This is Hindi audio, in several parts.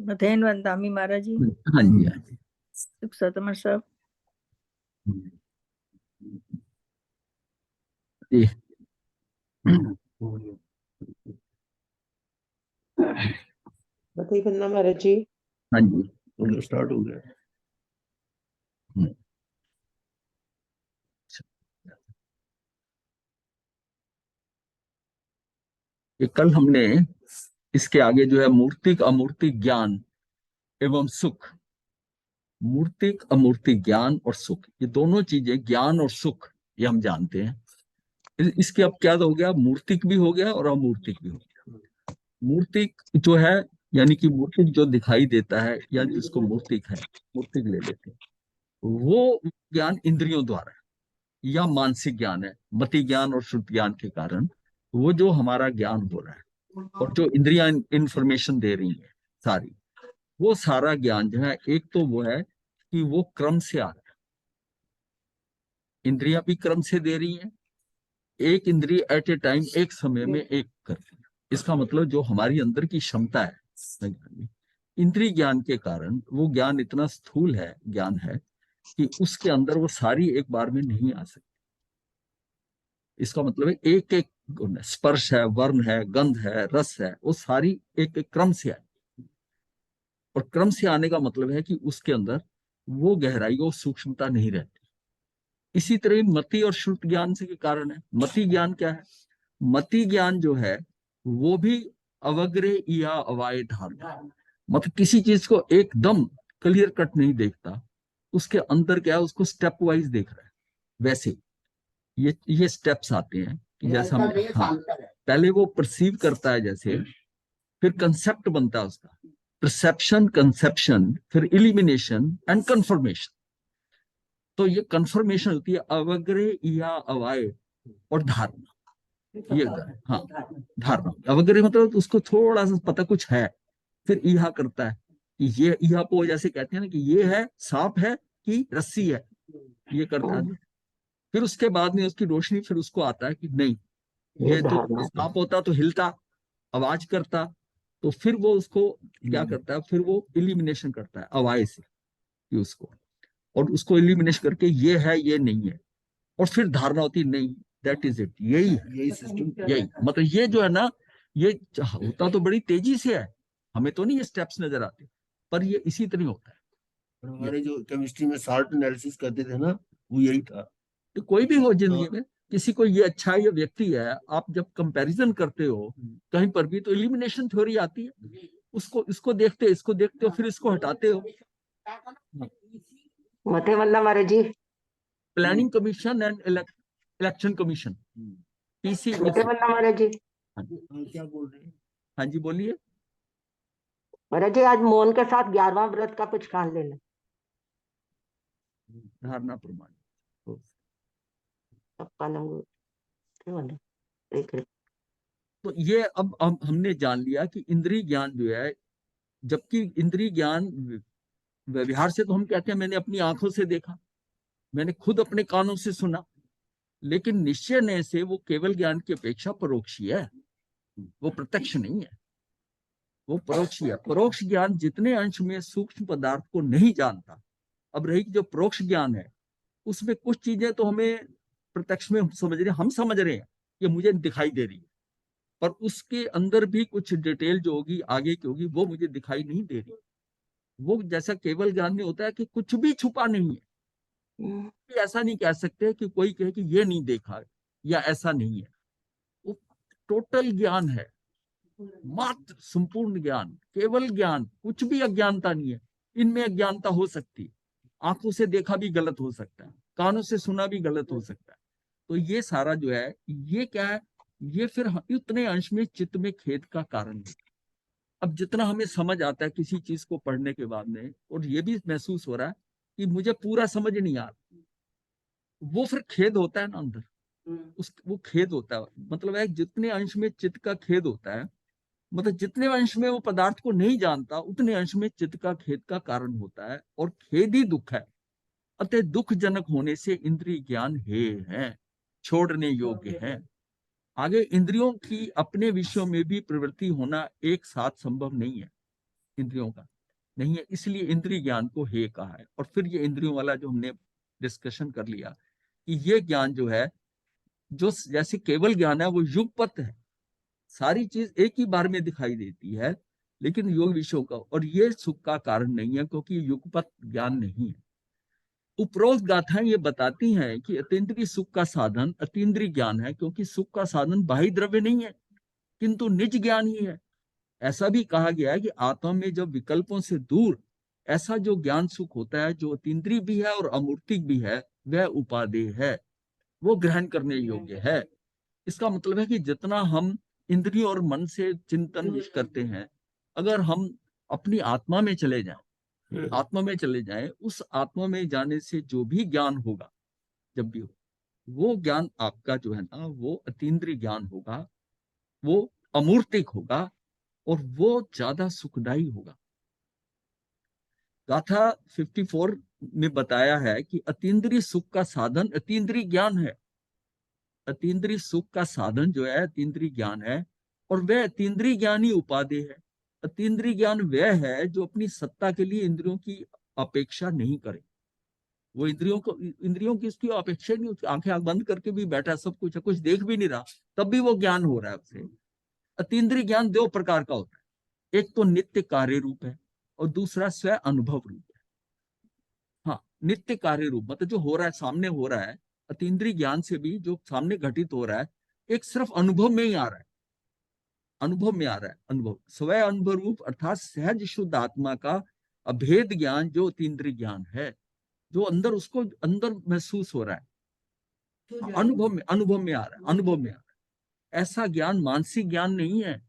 बथेन वंदामी महाराज जी। हाँ जी, हाँ जी। सुख सतमर साहब जी। बताइए बंदा महाराज जी। हाँ जी, तो स्टार्ट हो गया। ये कल हमने इसके आगे जो है मूर्तिक अमूर्तिक ज्ञान एवं सुख, मूर्तिक अमूर्तिक ज्ञान और सुख, ये दोनों चीजें, ज्ञान और सुख, ये हम जानते हैं। इसके अब क्या हो गया, मूर्तिक भी हो गया और अमूर्तिक भी हो गया। मूर्तिक जो है यानी कि मूर्तिक जो दिखाई देता है या जिसको मूर्तिक है, मूर्तिक ले लेते हैं, वो ज्ञान इंद्रियों द्वारा या मानसिक ज्ञान है। मति ज्ञान और श्रुति ज्ञान के कारण वो जो हमारा ज्ञान हो रहा है और जो इंद्रियां इंफॉर्मेशन दे रही है सारी, वो सारा ज्ञान जो है, एक तो वो है कि वो क्रम से आ रहा है, इंद्रियां भी क्रम से दे रही हैं, एक इंद्रिय एट ए टाइम एक समय में एक कर रही है। इसका मतलब जो हमारी अंदर की क्षमता है इंद्रिय ज्ञान के कारण, वो ज्ञान इतना स्थूल है, ज्ञान है कि उसके अंदर वो सारी एक बार में नहीं आ सकती। इसका मतलब है एक एक स्पर्श है, वर्ण है, गंध है, रस है, वो सारी एक एक क्रम से आए। और क्रम से आने का मतलब है कि उसके अंदर वो गहराई, वो सूक्ष्मता नहीं रहती। इसी तरह मति और श्रुत ज्ञान से के कारण है। मति ज्ञान क्या है? मति ज्ञान जो है वो भी अवग्रे या अवाय धारणा, मतलब किसी चीज को एकदम क्लियर कट नहीं देखता, उसके अंदर क्या है उसको स्टेप वाइज देख रहा है। वैसे ये स्टेप्स आते हैं कि जैसा हाँ, पहले वो परसीव करता है, जैसे फिर कंसेप्ट बनता है उसका, परसेप्शन, कंसेप्शन, फिर इलिमिनेशन एंड कंफर्मेशन। तो ये कंफर्मेशन होती है अवग्रे या अवाय और धारणा। ये हाँ, धारणा अवग्रे मतलब उसको थोड़ा सा पता कुछ है, फिर इहा करता है कि ये इहा को जैसे कहते हैं ना कि ये है सांप है कि रस्सी है, ये करता है। फिर उसके बाद में उसकी रोशनी फिर उसको आता है कि नहीं, ये तो सांप होता तो हिलता, आवाज करता। तो फिर वो उसको क्या करता है, फिर वो इलिमिनेशन करता है अवाय से कि उसको, और उसको इलिमिनेशन करके ये है ये नहीं है, और फिर धारणा होती है नहीं, दैट इज इट, यही है, यही सिस्टम, यही मतलब ये जो है ना, ये होता तो बड़ी तेजी से है, हमें तो नहीं ये स्टेप्स नजर आते, पर ये इसी तरह होता है। हमारे जो केमिस्ट्री में साल्ट एनालिसिस करते थे ना, वो यही था। तो कोई भी हो जिंदगी में, किसी को ये अच्छा ये व्यक्ति है, आप जब कंपैरिजन करते हो कहीं पर भी, तो एलिमिनेशन थ्योरी आती है। उसको इसको देखते हो, इसको देखते हो, फिर इसको हटाते हो। मते वंदा महाराज जी। Planning commission and election commission, PC. मते वंदा महाराज जी। क्या बोल रहे हैं? हाँ जी, बोलिए। महाराज जी आज मौन के साथ 11वां व्रत का कुछ खान लेना। धारणा प्रमाण तो ये अब हमने जान लिया कि इंद्रिय ज्ञान जो है, जबकि इंद्रिय ज्ञान व्यवहार से तो हम कहते हैं मैंने अपनी आंखों से देखा, मैंने खुद अपने कानों से सुना, लेकिन निश्चय से वो केवल ज्ञान की अपेक्षा परोक्ष है, वो प्रत्यक्ष नहीं है, वो परोक्ष है। परोक्ष ज्ञान जितने अंश में सूक्ष्म पदार्थ को नहीं जानता, अब रही जो परोक्ष ज्ञान है, उसमें कुछ चीजें तो हमें प्रत्यक्ष में हम समझ रहे हैं, ये मुझे दिखाई दे रही है, पर उसके अंदर भी कुछ डिटेल जो होगी आगे की होगी, वो मुझे दिखाई नहीं दे रही। वो जैसा केवल ज्ञान में होता है कि कुछ भी छुपा नहीं है, ऐसा नहीं कह सकते कि कोई कहे कि ये नहीं देखा या ऐसा नहीं है। वो टोटल ज्ञान है, मात्र संपूर्ण ज्ञान, केवल ज्ञान, कुछ भी अज्ञानता नहीं है। इनमें अज्ञानता हो सकती है, आंखों से देखा भी गलत हो सकता है, कानों से सुना भी गलत हो सकता है। तो ये सारा जो है, ये क्या है, ये फिर उतने अंश में चित्त में खेद का कारण है। अब जितना हमें समझ आता है किसी चीज को पढ़ने के बाद में, और ये भी महसूस हो रहा है कि मुझे पूरा समझ नहीं आ रहा, वो फिर खेद होता है ना अंदर, वो खेद होता है। मतलब है जितने अंश में चित्त का खेद होता है, मतलब जितने अंश में वो पदार्थ को नहीं जानता, उतने अंश में चित्त का खेद का कारण होता है, और खेद ही दुख है। अतः दुख जनक होने से इंद्रिय ज्ञान है छोड़ने योग्य है। आगे इंद्रियों की अपने विषयों में भी प्रवृत्ति होना एक साथ संभव नहीं है, इंद्रियों का नहीं है, इसलिए इंद्रिय ज्ञान को हे कहा है। और फिर ये इंद्रियों वाला जो हमने डिस्कशन कर लिया कि ये ज्ञान जो है, जो जैसे केवल ज्ञान है वो युगपत है, सारी चीज एक ही बार में दिखाई देती है, लेकिन योग विषयों का, और ये सुख का कारण नहीं है क्योंकि युगपत ज्ञान नहीं है। उपरोक्त गाथाएं ये बताती हैं कि अतीन्द्रिय सुख का साधन अतीन्द्रिय ज्ञान है, क्योंकि सुख का साधन बाह्य द्रव्य नहीं है किंतु निज ज्ञान ही है। ऐसा भी कहा गया है कि आत्मा में जब विकल्पों से दूर ऐसा जो ज्ञान सुख होता है, जो अतीन्द्रिय भी है और अमूर्तिक भी है, वह उपादेय है, वो ग्रहण करने योग्य है। इसका मतलब है कि जितना हम इंद्रियों और मन से चिंतन करते हैं, अगर हम अपनी आत्मा में चले जाएं, उस आत्मा में जाने से जो भी ज्ञान होगा, जब भी हो, वो ज्ञान आपका जो है ना, वो अतीन्द्रिय ज्ञान होगा, वो अमूर्तिक होगा और वो ज्यादा सुखदायी होगा। गाथा 54 में बताया है कि अतीन्द्रिय सुख का साधन अतीन्द्रिय ज्ञान है। अतीन्द्रिय सुख का साधन जो है अतीन्द्रिय ज्ञान है, और वह अतीन्द्रिय ज्ञान ही उपादेय है। अतीन्द्रिय ज्ञान वह है जो अपनी सत्ता के लिए इंद्रियों की अपेक्षा नहीं करे। वो इंद्रियों की उसकी अपेक्षा नहीं, उसकी आंखें बंद करके भी बैठा, सब कुछ है, कुछ देख भी नहीं रहा, तब भी वो ज्ञान हो रहा है उसे। अतीन्द्रिय ज्ञान दो प्रकार का होता है, एक तो नित्य कार्य रूप है और दूसरा स्व अनुभव रूप है। हाँ, नित्य कार्य रूप मतलब जो हो रहा है, सामने हो रहा है, अतीन्द्रिय ज्ञान से भी जो सामने घटित हो रहा है, एक सिर्फ अनुभव में ही आ रहा है, अनुभव स्व अनुभव रूप अर्थात सहज शुद्ध आत्मा का अभेद ज्ञान जो अतीन्द्रिय ज्ञान है, जो अंदर उसको अंदर महसूस हो रहा है, अनुभव में आ रहा है। ऐसा ज्ञान मानसिक ज्ञान नहीं है,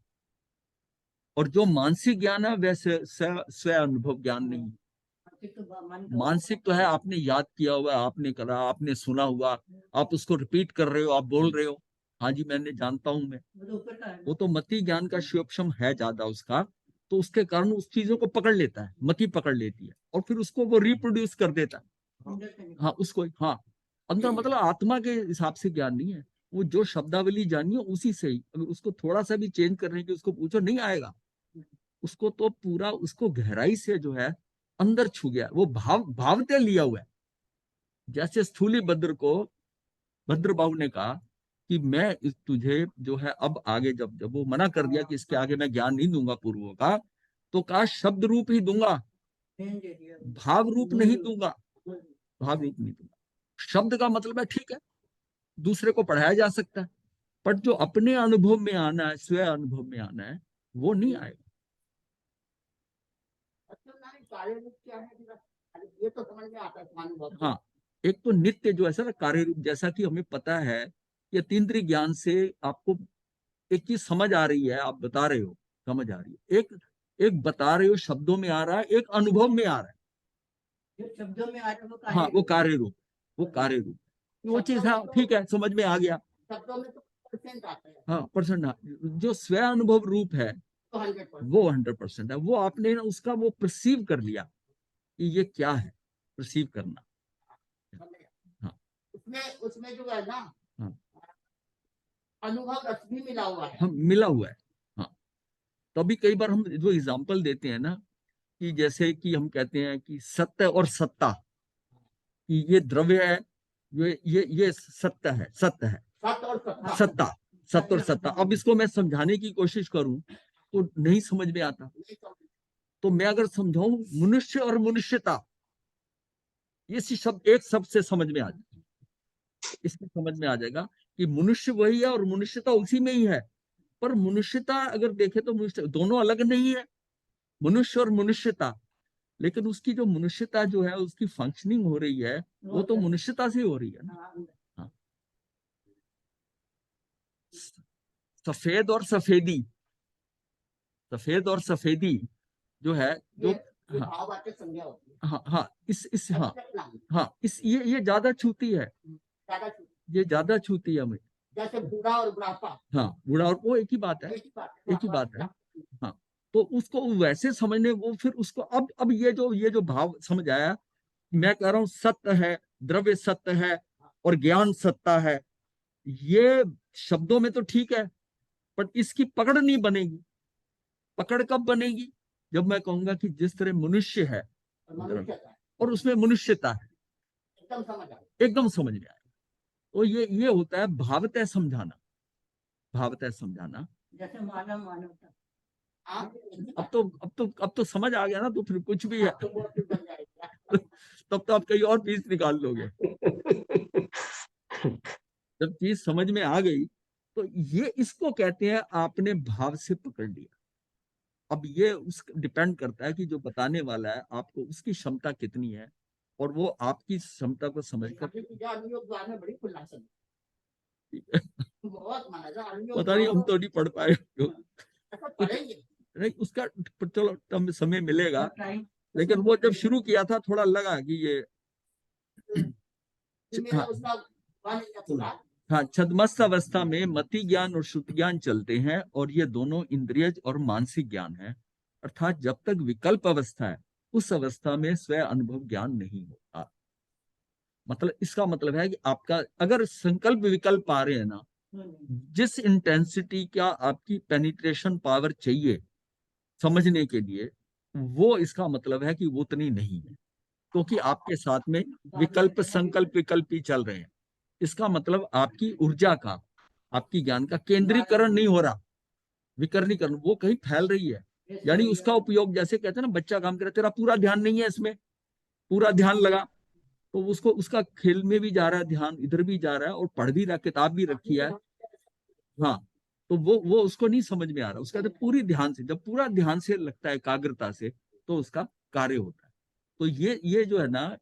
और जो मानसिक ज्ञान है वह स्व अनुभव ज्ञान नहीं है। मानसिक तो है, आपने याद किया हुआ, आपने करा, आपने सुना हुआ, आप उसको रिपीट कर रहे हो, आप बोल रहे हो, हाँ जी मैंने जानता हूं मैं, वो तो मति ज्ञान का शिवोपम है ज्यादा उसका, तो उसके कारण उस चीजों को पकड़ लेता है, मति पकड़ लेती है और फिर उसको वो रिप्रोड्यूस कर देता है। हाँ उसको, हाँ अंदर मतलब आत्मा के हिसाब से ज्ञान नहीं है, वो जो शब्दावली जानी है उसी से ही, अगर उसको थोड़ा सा भी चेंज करने की उसको पूछो नहीं आएगा, उसको तो पूरा उसको गहराई से जो है अंदर छू गया, वो भावते लिया हुआ है। जैसे स्थूली भद्र को भद्रबाहु ने कहा कि मैं तुझे जो है अब आगे, जब वो मना कर दिया कि इसके आगे मैं ज्ञान नहीं दूंगा पूर्वों का, तो कहा शब्द रूप ही दूंगा, भाव रूप नहीं दूंगा, भाव रूप नहीं दूंगा। शब्द का मतलब है ठीक है, दूसरे को पढ़ाया जा सकता है, पर जो अपने अनुभव में आना है, स्व अनुभव में आना है, वो नहीं आएगा। ये तो समझ में आता है। हाँ, एक तो नित्य जो है सर कार्य रूप, जैसा कि हमें पता है कि अतीन्द्रिय ज्ञान से आपको एक चीज समझ आ रही है, आप बता रहे हो, समझ आ रही है, एक बता रहे हो, शब्दों में आ रहा है, एक अनुभव में आ रहा है, जो शब्दों में आ रहा है वो हाँ वो कार्य रूप, वो चीज है, ठीक है समझ में आ गया। शब्दों में तो परसेंट आता है, हाँ परसेंट, जो स्व अनुभव रूप है तो 100%। वो 100% है, वो आपने ना उसका वो परसीव कर लिया कि ये क्या है, परसीव करना। हाँ उसमें जो है ना, हाँ अनुभव रस भी मिला हुआ है। हम मिला हुआ है। हाँ, तभी कई बार हम जो एग्जाम्पल देते हैं ना, कि जैसे कि हम कहते हैं कि सत्य और सत्ता, कि ये द्रव्य है, ये सत्य है, सत्य और सत्ता, सत्य और सत्ता। अब इसको मैं समझाने की कोशिश करूं तो नहीं समझ में आता, तो मैं अगर समझाऊं मनुष्य और मनुष्यता, ये शब्द एक शब्द से समझ में आ जाएगा, इससे समझ में आ जाएगा कि मनुष्य वही है और मनुष्यता उसी में ही है। पर मनुष्यता अगर देखे तो मनुष्य दोनों अलग नहीं है, मनुष्य और मनुष्यता, लेकिन उसकी जो मनुष्यता जो है उसकी फंक्शनिंग हो रही है, वो तो मनुष्यता से हो रही है ना। हाँ। सफेद और सफेदी, सफेद और सफेदी जो है, जो हाँ हाँ हाँ इस हाँ हाँ ये ज्यादा छूती है, ये ज्यादा छूती है हमें, जैसे बूढ़ा और बुढ़ापा, हाँ बूढ़ा और वो एक ही बात है, एक ही बात है। हाँ, तो उसको वैसे समझने, वो फिर उसको अब ये जो भाव समझ आया, मैं कह रहा हूं सत्य है, द्रव्य सत्य है और ज्ञान सत्ता है, ये शब्दों में तो ठीक है, पर इसकी पकड़ नहीं बनेगी। पकड़ कब बनेगी? जब मैं कहूंगा कि जिस तरह मनुष्य है और उसमें मनुष्यता है, एकदम समझ में आए। तो ये होता है भावतः समझाना। भावतः समझाना। जैसे मानव मानवता अब तो समझ आ गया ना, तो फिर कुछ भी है तब तो आप कहीं और चीज निकाल लोगे। जब चीज समझ में आ गई तो ये इसको कहते हैं आपने भाव से पकड़ लिया। अब ये उस डिपेंड करता है कि जो बताने वाला है आपको उसकी क्षमता कितनी है, और वो आपकी क्षमता को समझकर पता नहीं, हम तो नहीं पढ़ पाए नहीं उसका, चलो समय मिलेगा। लेकिन वो जब शुरू किया था थोड़ा लगा कि ये हाँ, छद्मस्त अवस्था में मति ज्ञान और श्रुति ज्ञान चलते हैं, और ये दोनों इंद्रियज और मानसिक ज्ञान है। अर्थात जब तक विकल्प अवस्था है उस अवस्था में स्व अनुभव ज्ञान नहीं होता। मतलब इसका मतलब है कि आपका अगर संकल्प विकल्प आ रहे हैं ना, जिस इंटेंसिटी का आपकी पेनिट्रेशन पावर चाहिए समझने के लिए, वो इसका मतलब है कि वो उतनी नहीं है, क्योंकि आपके साथ में विकल्प संकल्प विकल्प ही चल रहे हैं। इसका मतलब आपकी ऊर्जा का, आपकी ज्ञान का केंद्रीकरण नहीं हो रहा, विकर्णीकरण वो कहीं फैल रही है। यानी उसका उपयोग, जैसे कहते हैं ना, बच्चा काम करे, तेरा पूरा ध्यान नहीं है इसमें, पूरा ध्यान लगा, तो उसको उसका खेल में भी जा रहा है ध्यान, इधर भी जा रहा है, और पढ़ भी रहा, किताब भी रखी है। हाँ, तो वो उसको नहीं समझ में आ रहा। उसका तो पूरी ध्यान से, जब पूरा ध्यान से लगता है, एकाग्रता से, तो उसका कार्य होता है। तो ये जो है ना,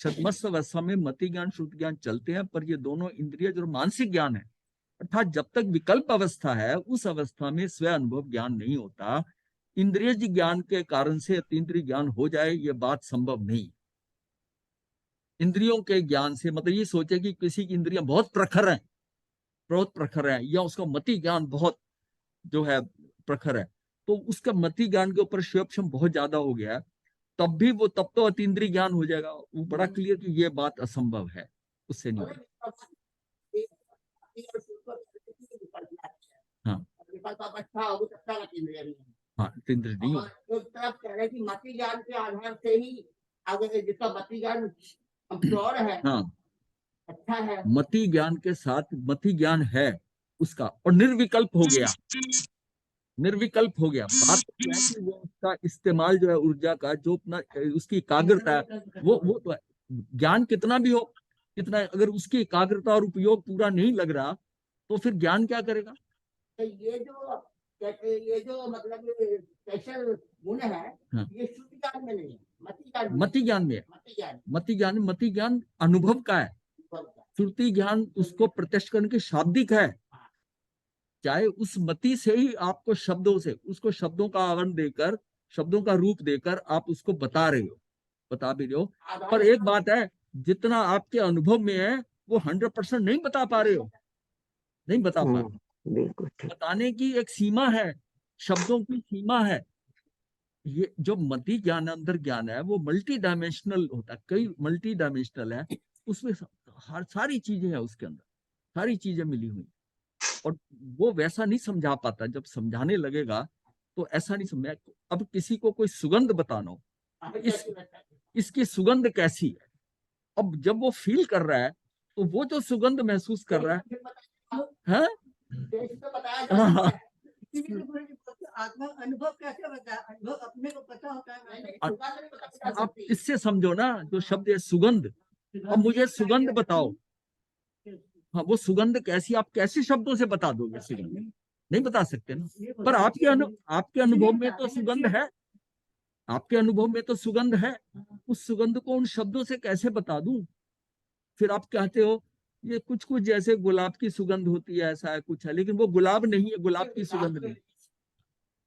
छद्मस्त अवस्था में मति ज्ञान श्रुति ज्ञान चलते हैं, पर ये दोनों इंद्रिय और मानसिक ज्ञान है। अर्थात जब तक विकल्प अवस्था है उस अवस्था में स्व अनुभव ज्ञान नहीं होता। इंद्रिय ज्ञान के कारण से अतीन्द्रिय ज्ञान हो जाए, ये बात संभव नहीं। इंद्रियों के ज्ञान से मतलब ये सोचे कि किसी की इंद्रियां बहुत प्रखर है, या उसका मति ज्ञान बहुत जो है प्रखर है, तो उसका मति ज्ञान के ऊपर शिवक्षम बहुत ज्यादा हो गया है, तब तो अतीन्द्रिय ज्ञान हो जाएगा। वो बड़ा क्लियर कि ये बात असंभव है, उससे नहीं होगा। हाँ हाँ, अतीन्द्रिय नहीं होगा। मति ज्ञान के आधार से ही आगे जिसका मति ज्ञान प्योर है, हाँ, अच्छा है, मति ज्ञान के साथ मति ज्ञान है उसका, और निर्विकल्प हो गया। निर्विकल्प हो गया। बात क्या है कि वो उसका इस्तेमाल जो है ऊर्जा का, जो अपना उसकी एकाग्रता है, वो तो है। ज्ञान कितना भी हो, कितना, अगर उसकी एकाग्रता और उपयोग पूरा नहीं लग रहा, तो फिर ज्ञान क्या करेगा? तो ये जो मतलब स्पेशल गुण है, हाँ, ये श्रुति ज्ञान में नहीं है, मति ज्ञान में है। मति ज्ञान अनुभव का है। श्रुति ज्ञान उसको प्रत्यक्ष करने की शाब्दिक है। चाहे उस मति से ही आपको शब्दों से, उसको शब्दों का आवरण देकर, शब्दों का रूप देकर आप उसको बता रहे हो, बता भी रहे हो। पर एक बात है, जितना आपके अनुभव में है वो 100% नहीं बता पा रहे हो, नहीं बता पा रहे। बिल्कुल बताने की एक सीमा है, शब्दों की सीमा है। ये जो मति ज्ञान अंदर ज्ञान है वो मल्टी डायमेंशनल होता है, कई मल्टी डायमेंशनल है। उसमें हर सारी चीजें हैं, उसके अंदर सारी चीजें मिली हुई, और वो वैसा नहीं समझा पाता। जब समझाने लगेगा तो ऐसा नहीं समझा। अब किसी को कोई सुगंध बताना हो, इसकी सुगंध कैसी है, अब जब वो फील कर रहा है, तो वो जो सुगंध महसूस कर रहा है, हाँ, आत्मा अनुभव कैसे होता है, अनुभव अपने को पता होता है। आप इससे समझो ना, जो शब्द है सुगंध, अब मुझे सुगंध बताओ। हाँ, वो सुगंध कैसी, आप कैसे शब्दों से बता दोगे? सुगंध नहीं बता सकते ना। पर आपके अनुभव में तो सुगंध है, आपके अनुभव में तो सुगंध है। उस सुगंध को उन शब्दों से कैसे बता दूं? फिर आप कहते हो ये कुछ कुछ जैसे गुलाब की सुगंध होती है, ऐसा है कुछ है, लेकिन वो गुलाब नहीं है, गुलाब की सुगंध नहीं,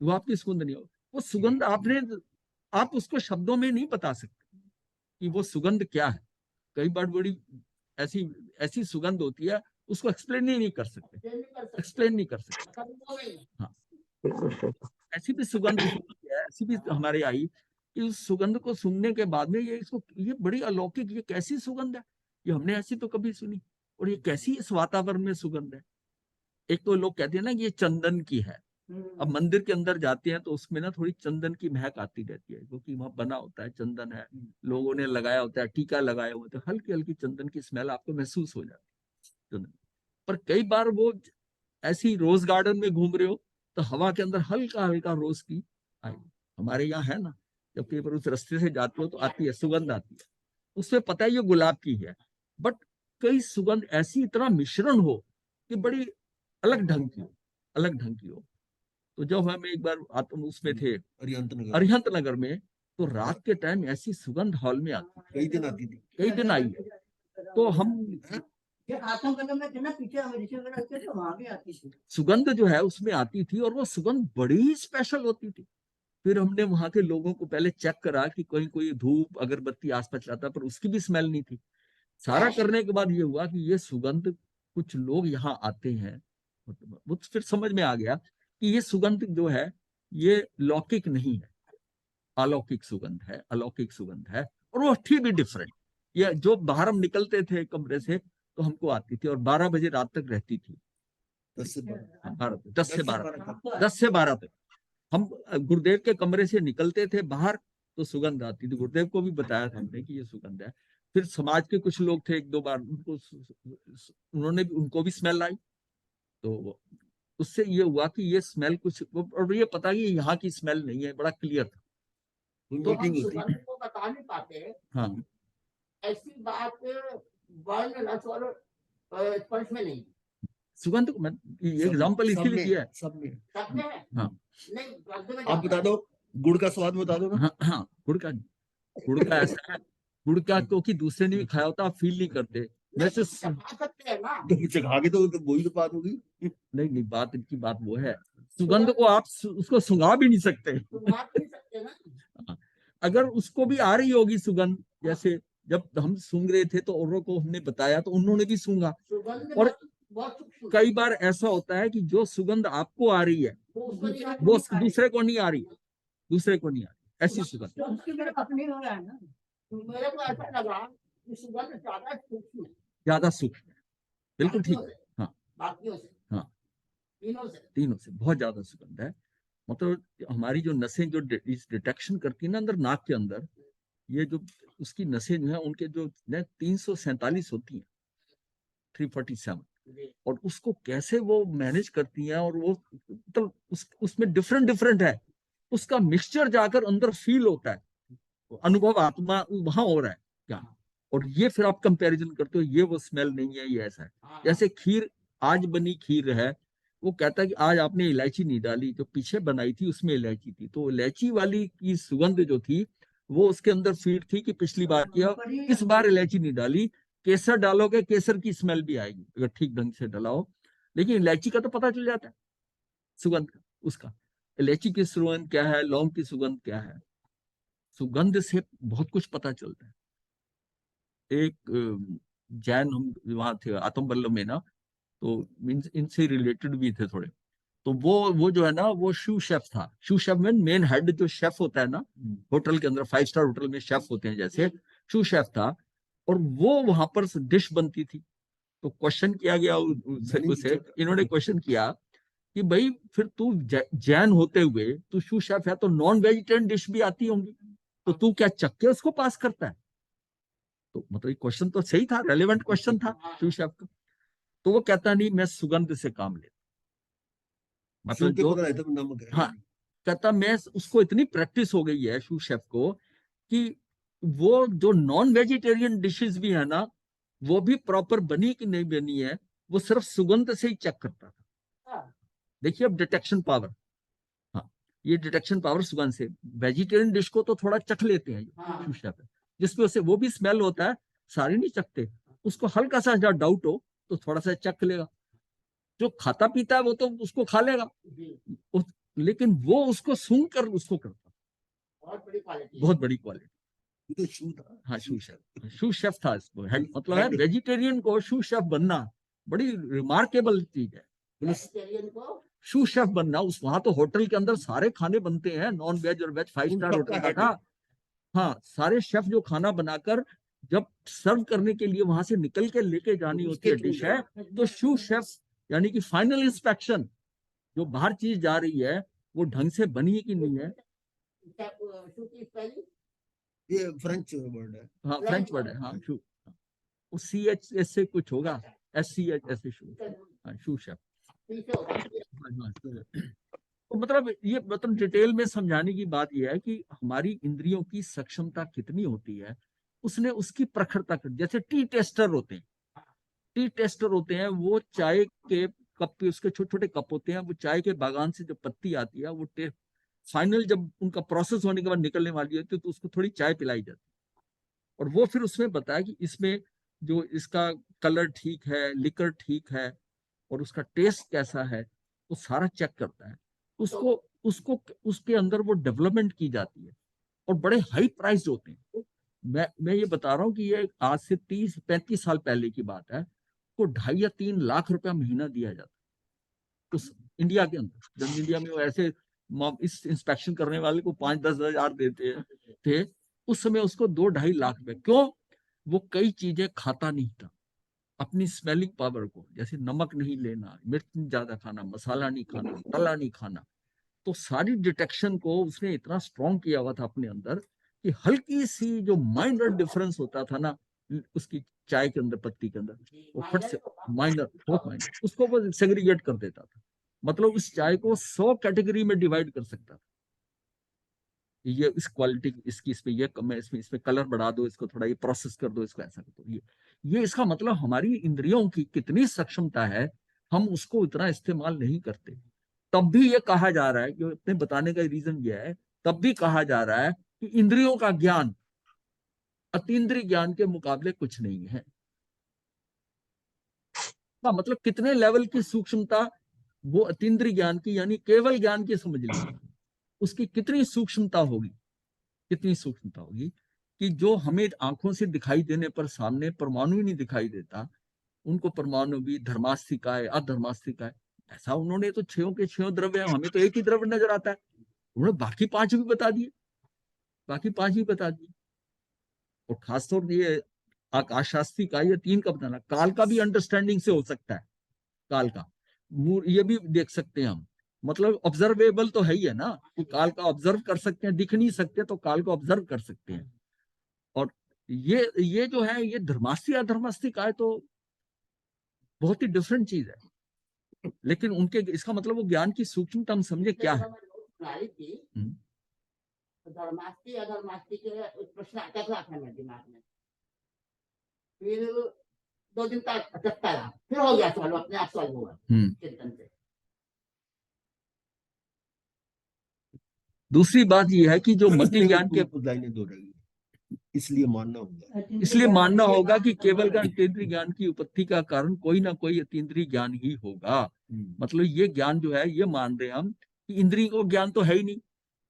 गुलाब की सुगंध नहीं हो। वो सुगंध आप उसको शब्दों में नहीं बता सकते कि वो सुगंध क्या है। कई बार बड़ी ऐसी ऐसी सुगंध होती है, उसको एक्सप्लेन ही नहीं कर सकते, एक्सप्लेन नहीं कर सकते। हाँ, ऐसी भी सुगंध है, ऐसी भी हमारे आई कि उस सुगंध को सुनने के बाद में ये बड़ी अलौकिक, ये कैसी सुगंध है, ये हमने ऐसी तो कभी सुनी, और ये कैसी इस वातावरण में सुगंध है। एक तो लोग कहते हैं ना कि ये चंदन की है। अब मंदिर के अंदर जाते हैं तो उसमें ना थोड़ी चंदन की महक आती रहती है, क्योंकि वहां बना होता है, चंदन है, लोगों ने लगाया होता है, टीका लगाया होता है, हल्की हल्की चंदन की स्मेल आपको महसूस हो जाती है चंदन। पर कई बार वो ऐसी रोज गार्डन में घूम रहे हो तो हवा के अंदर हल्का हल्का रोज की आई, हमारे यहाँ है ना, जब कई बार उस रास्ते से जाते हो तो आती है, सुगंध आती है, उसमें पता है ये गुलाब की है। बट कई सुगंध ऐसी इतना मिश्रण हो कि बड़ी अलग ढंग की हो, अलग ढंग की हो। तो जब हम एक बार आत्म उसमें थे अरिहंत नगर अरिहंत नगर में, तो रात के टाइम ऐसी सुगंध हॉल में आती, कई दिन आती थी। कई दिन आई है। तो हम ये आत्मकलम में थे ना पीछे हम ऋषि वगैरह रहते थे, वहां भी आती थी। सुगंध जो है उसमें आती थी और वो सुगंध बड़ी ही स्पेशल होती थी। फिर हमने वहां के लोगों को पहले चेक करा कि कोई कोई धूप अगरबत्ती आसपास लाता, पर उसकी भी स्मेल नहीं थी। सारा करने के बाद ये हुआ कि ये सुगंध, कुछ लोग यहाँ आते हैं, वो फिर समझ में आ गया कि ये सुगंध जो है ये लौकिक नहीं है, अलौकिक सुगंध है, अलौकिक सुगंध है। और वो थी भी डिफरेंट। ये जो बाहर हम निकलते थे कमरे से तो हमको आती थी और 12 बजे रात तक रहती थी। 10 से 12 10 से 12 तक। 10 से 12 तक हम गुरुदेव के कमरे से निकलते थे बाहर तो सुगंध आती थी। गुरुदेव को भी बताया था हमने कि ये सुगंध है। फिर समाज के कुछ लोग थे, एक दो बार उन्होंने भी, उनको भी स्मेल आई। तो उससे ये हुआ कि ये स्मेल कुछ, और ये पता कि यहाँ की स्मेल नहीं है, बड़ा क्लियर था। तो मीटिंग होती सुगंध को बता नहीं पाते, हाँ, ऐसी बात वर्ण रस और स्पर्श में नहीं। सुगंध को मैं ये एग्जाम्पल इसीलिए दिया है। सब में सब में है। हाँ नहीं, गंध में आप बता दो, गुड़ का स्वाद बता दो ना। हाँ हाँ, गुड़ का ऐसा है, गुड़ का क्योंकि दूसरे ने भी खाया होता, आप फील नहीं करते वैसे। खा सकते हैं ना। तो चखा के तो वही तो बात होगी। नहीं नहीं, बात इनकी बात वो है, सुगंध को आप उसको सुंघा भी नहीं सकते। तो बात नहीं सकते ना। अगर उसको भी आ रही होगी सुगंध, जैसे जब हम सूंघ रहे थे तो औरों को हमने बताया तो उन्होंने भी सूंघा। सुगंध और बहुत सूक्ष्म है। कई बार ऐसा होता है कि जो सुगंध आपको आ रही है वो उसको नहीं आ रही। वो दूसरे को नहीं आ रही, दूसरे को नहीं आ रही, ऐसी सुगंध। तो उसकी मेरे अपनी हो रहा है ना। मेरे को ऐसा लगा कि सुगंध ज्यादा सूक्ष्म है ज्यादा सूक्ष्म है, बिल्कुल ठीक है। हाँ बाकियों से, हाँ, तीनों से बहुत ज्यादा सुगंध है। मतलब हमारी जो नसें जो डिटेक्शन करती है ना अंदर नाक के अंदर, ये जो उसकी नसें जो है उनके जो 347 होती हैं, 347, और उसको कैसे वो मैनेज करती हैं, और वो मतलब उसमें डिफरेंट डिफरेंट है, उसका मिक्सचर जाकर अंदर फील होता है, अनुभव आत्मा वहां हो रहा है क्या। और ये फिर आप कंपैरिजन करते हो, ये वो स्मेल नहीं है, ये ऐसा है। जैसे खीर, आज बनी खीर है, वो कहता है कि आज आपने इलायची नहीं डाली, जो पीछे बनाई थी उसमें इलायची थी, तो इलायची वाली की सुगंध जो थी वो उसके अंदर फीड थी कि पिछली बार किया, इस बार इलायची नहीं डाली, केसर डालोगे केसर की स्मेल भी आएगी अगर ठीक ढंग से डलाओ। लेकिन इलायची का तो पता चल जाता है सुगंध का, उसका इलायची की सुगंध क्या है, लौंग की सुगंध क्या है, सुगंध से बहुत कुछ पता चलता है। एक जैन, हम वहां थे आतम बल्लभ में ना, तो मीन्स इनसे रिलेटेड भी थे थोड़े, तो वो जो है ना वो शू शेफ था। शू शेफ में मेन हेड जो शेफ होता है ना होटल के अंदर, 5 स्टार होटल में शेफ होते हैं, जैसे शू शेफ था। और वो वहां पर डिश बनती थी, तो क्वेश्चन किया गया उसे, इन्होंने क्वेश्चन किया कि भाई फिर तू जैन होते हुए तू शू शेफ है, तो नॉन वेजिटेरियन डिश भी आती होंगी, तो तू क्या चक्के उसको पास करता है। तो मतलब क्वेश्चन तो सही था, रेलेवेंट क्वेश्चन था शू शेफ का। तो वो कहता नहीं, मैं सुगंध से काम लेता, मतलब जो नमक है। हाँ, कहता मैं उसको इतनी प्रैक्टिस हो गई है शू शेफ को कि वो जो नॉन वेजिटेरियन डिशेस भी है ना, वो भी प्रॉपर बनी कि नहीं बनी है, वो सिर्फ सुगंध से ही चेक करता था। देखिए अब डिटेक्शन पावर, हाँ, ये डिटेक्शन पावर सुगंध से। वेजिटेरियन डिश को तो थोड़ा चख लेते हैं शू शेफ, जिसपे उसे वो भी स्मेल होता है, सारे नहीं चखते, उसको हल्का सा डाउट हो तो थोड़ा सा चख लेगा। जो खाता पीता है वो तो उसको खा लेगा, लेकिन वो उसको सूंघ कर उसको करता, बहुत बड़ी क्वालिटी। तो शू था। हाँ, शू शेफ था इसको, मतलब है वेजिटेरियन को शू शेफ बनना बड़ी रिमार्केबल चीज है। शू शेफ बनना, उस वहां तो होटल के अंदर सारे खाने बनते हैं, नॉन वेज और वेज, 5 स्टार होटल का था। हाँ, सारे शेफ जो खाना बनाकर जब सर्व करने के लिए वहां से निकल के लेके जानी होती है डिश है, तो शू शेफ यानी कि फाइनल इंस्पेक्शन, जो बाहर चीज जा रही है वो ढंग से बनी है कि नहीं है। शुक्र स्पेलिंग ये फ्रेंच वर्ड है। हाँ फ्रेंच वर्ड है, हाँ शू, वो CH ऐसे कुछ होगा, SCH ऐसे शू, हाँ शू शेफ। तो मतलब ये मतलब डिटेल में समझाने की बात यह है कि हमारी इंद्रियों की सक्षमता कितनी होती है, उसने उसकी प्रखरता कर, जैसे टी टेस्टर होते हैं, टी टेस्टर होते हैं, वो चाय के कप पे, उसके छोटे छोटे कप होते हैं, वो चाय के बागान से जो पत्ती आती है वो फाइनल जब उनका प्रोसेस होने के बाद निकलने वाली होती है तो उसको थोड़ी चाय पिलाई जाती है, और वो फिर उसमें बताया कि इसमें जो इसका कलर ठीक है, लिकर ठीक है, और उसका टेस्ट कैसा है, वो सारा चेक करता है। उसको उसको उसके अंदर वो डेवलपमेंट की जाती है, और बड़े हाई प्राइस होते हैं। मैं ये बता रहा हूँ कि ये आज से 30-35 साल पहले की बात है, को 2.5 या 3 लाख रुपया महीना दिया जाता उस इंडिया के अंदर, जब इंडिया में वो ऐसे इस इंस्पेक्शन करने वाले को 5-10 हजार देते थे, उस समय उसको 2-2.5 लाख रुपए। क्यों? वो कई चीजें खाता नहीं था, अपनी स्मेलिंग पावर को, जैसे नमक नहीं लेना, मिर्च ज्यादा खाना, मसाला नहीं खाना, तला नहीं खाना, तो सारी डिटेक्शन को उसने इतना स्ट्रॉन्ग किया हुआ था अपने अंदर कि हल्की सी जो माइनर डिफरेंस होता था ना उसकी चाय के अंदर, पत्ती के अंदर, वो फट से माइनर, बहुत माइनर, उसको वो सेग्रीगेट कर देता था। मतलब उस चाय को 100 कैटेगरी में डिवाइड कर सकता था। ये इस क्वालिटी इसकी, इसमें ये कम है, इसमें कलर बढ़ा दो, इसको थोड़ा ये प्रोसेस कर दो, इसको ऐसा कर दो। ये इसका मतलब हमारी इंद्रियों की कितनी सक्षमता है, हम उसको इतना इस्तेमाल नहीं करते। तब भी ये कहा जा रहा है, कि अपने बताने का रीजन ये है, तब भी कहा जा रहा है कि इंद्रियों का ज्ञान अतीन्द्रिय ज्ञान के मुकाबले कुछ नहीं है। का मतलब कितने लेवल की सूक्ष्मता वो अतीन्द्रिय ज्ञान की, यानी केवल ज्ञान की समझ लीजिए, उसकी कितनी सूक्ष्मता होगी, कितनी सूक्ष्मता होगी कि जो हमें आंखों से दिखाई देने पर सामने परमाणु ही नहीं दिखाई देता, उनको परमाणु भी धर्मास्तिका है, अधर्मास्तिका है, ऐसा उन्होंने तो 6 के 6 द्रव्य है, हमें तो एक ही द्रव्य नजर आता है, उन्होंने बाकी 5 भी बता दिए, बाकी 5 भी बता दिए। और खासतौर पर ये आकाश शास्त्री का ये 3 का बताना, काल का भी अंडरस्टैंडिंग से हो सकता है, काल का ये भी देख सकते हैं हम, मतलब ऑब्जर्वेबल तो है ही है ना, कि काल का ऑब्जर्व कर सकते हैं, दिख नहीं सकते तो काल को ऑब्जर्व कर सकते हैं। और ये जो है ये धर्मास्ती अधर्मास्ती का है तो बहुत ही डिफरेंट चीज है, लेकिन उनके इसका मतलब वो ज्ञान की सूक्ष्मता हम समझे क्या है। धर्मास्ती अधर्मास्ती के प्रश्न अटक रहा था मेरे दिमाग में, फिर 2 दिन तक अटकता रहा, फिर हो गया सॉल्व, अपने आप सॉल्व हुआ चिंतन से। दूसरी बात यह है कि जो मति ज्ञान के, लाइनें दो रही, इसलिए मानना होगा, इसलिए मानना होगा कि केवल का अतीन्द्रिय ज्ञान की उत्पत्ति का कारण कोई ना कोई अतीन्द्रिय ज्ञान ही होगा। मतलब ये ज्ञान जो है, ये मान रहे हम कि इंद्रिय को ज्ञान तो है ही नहीं,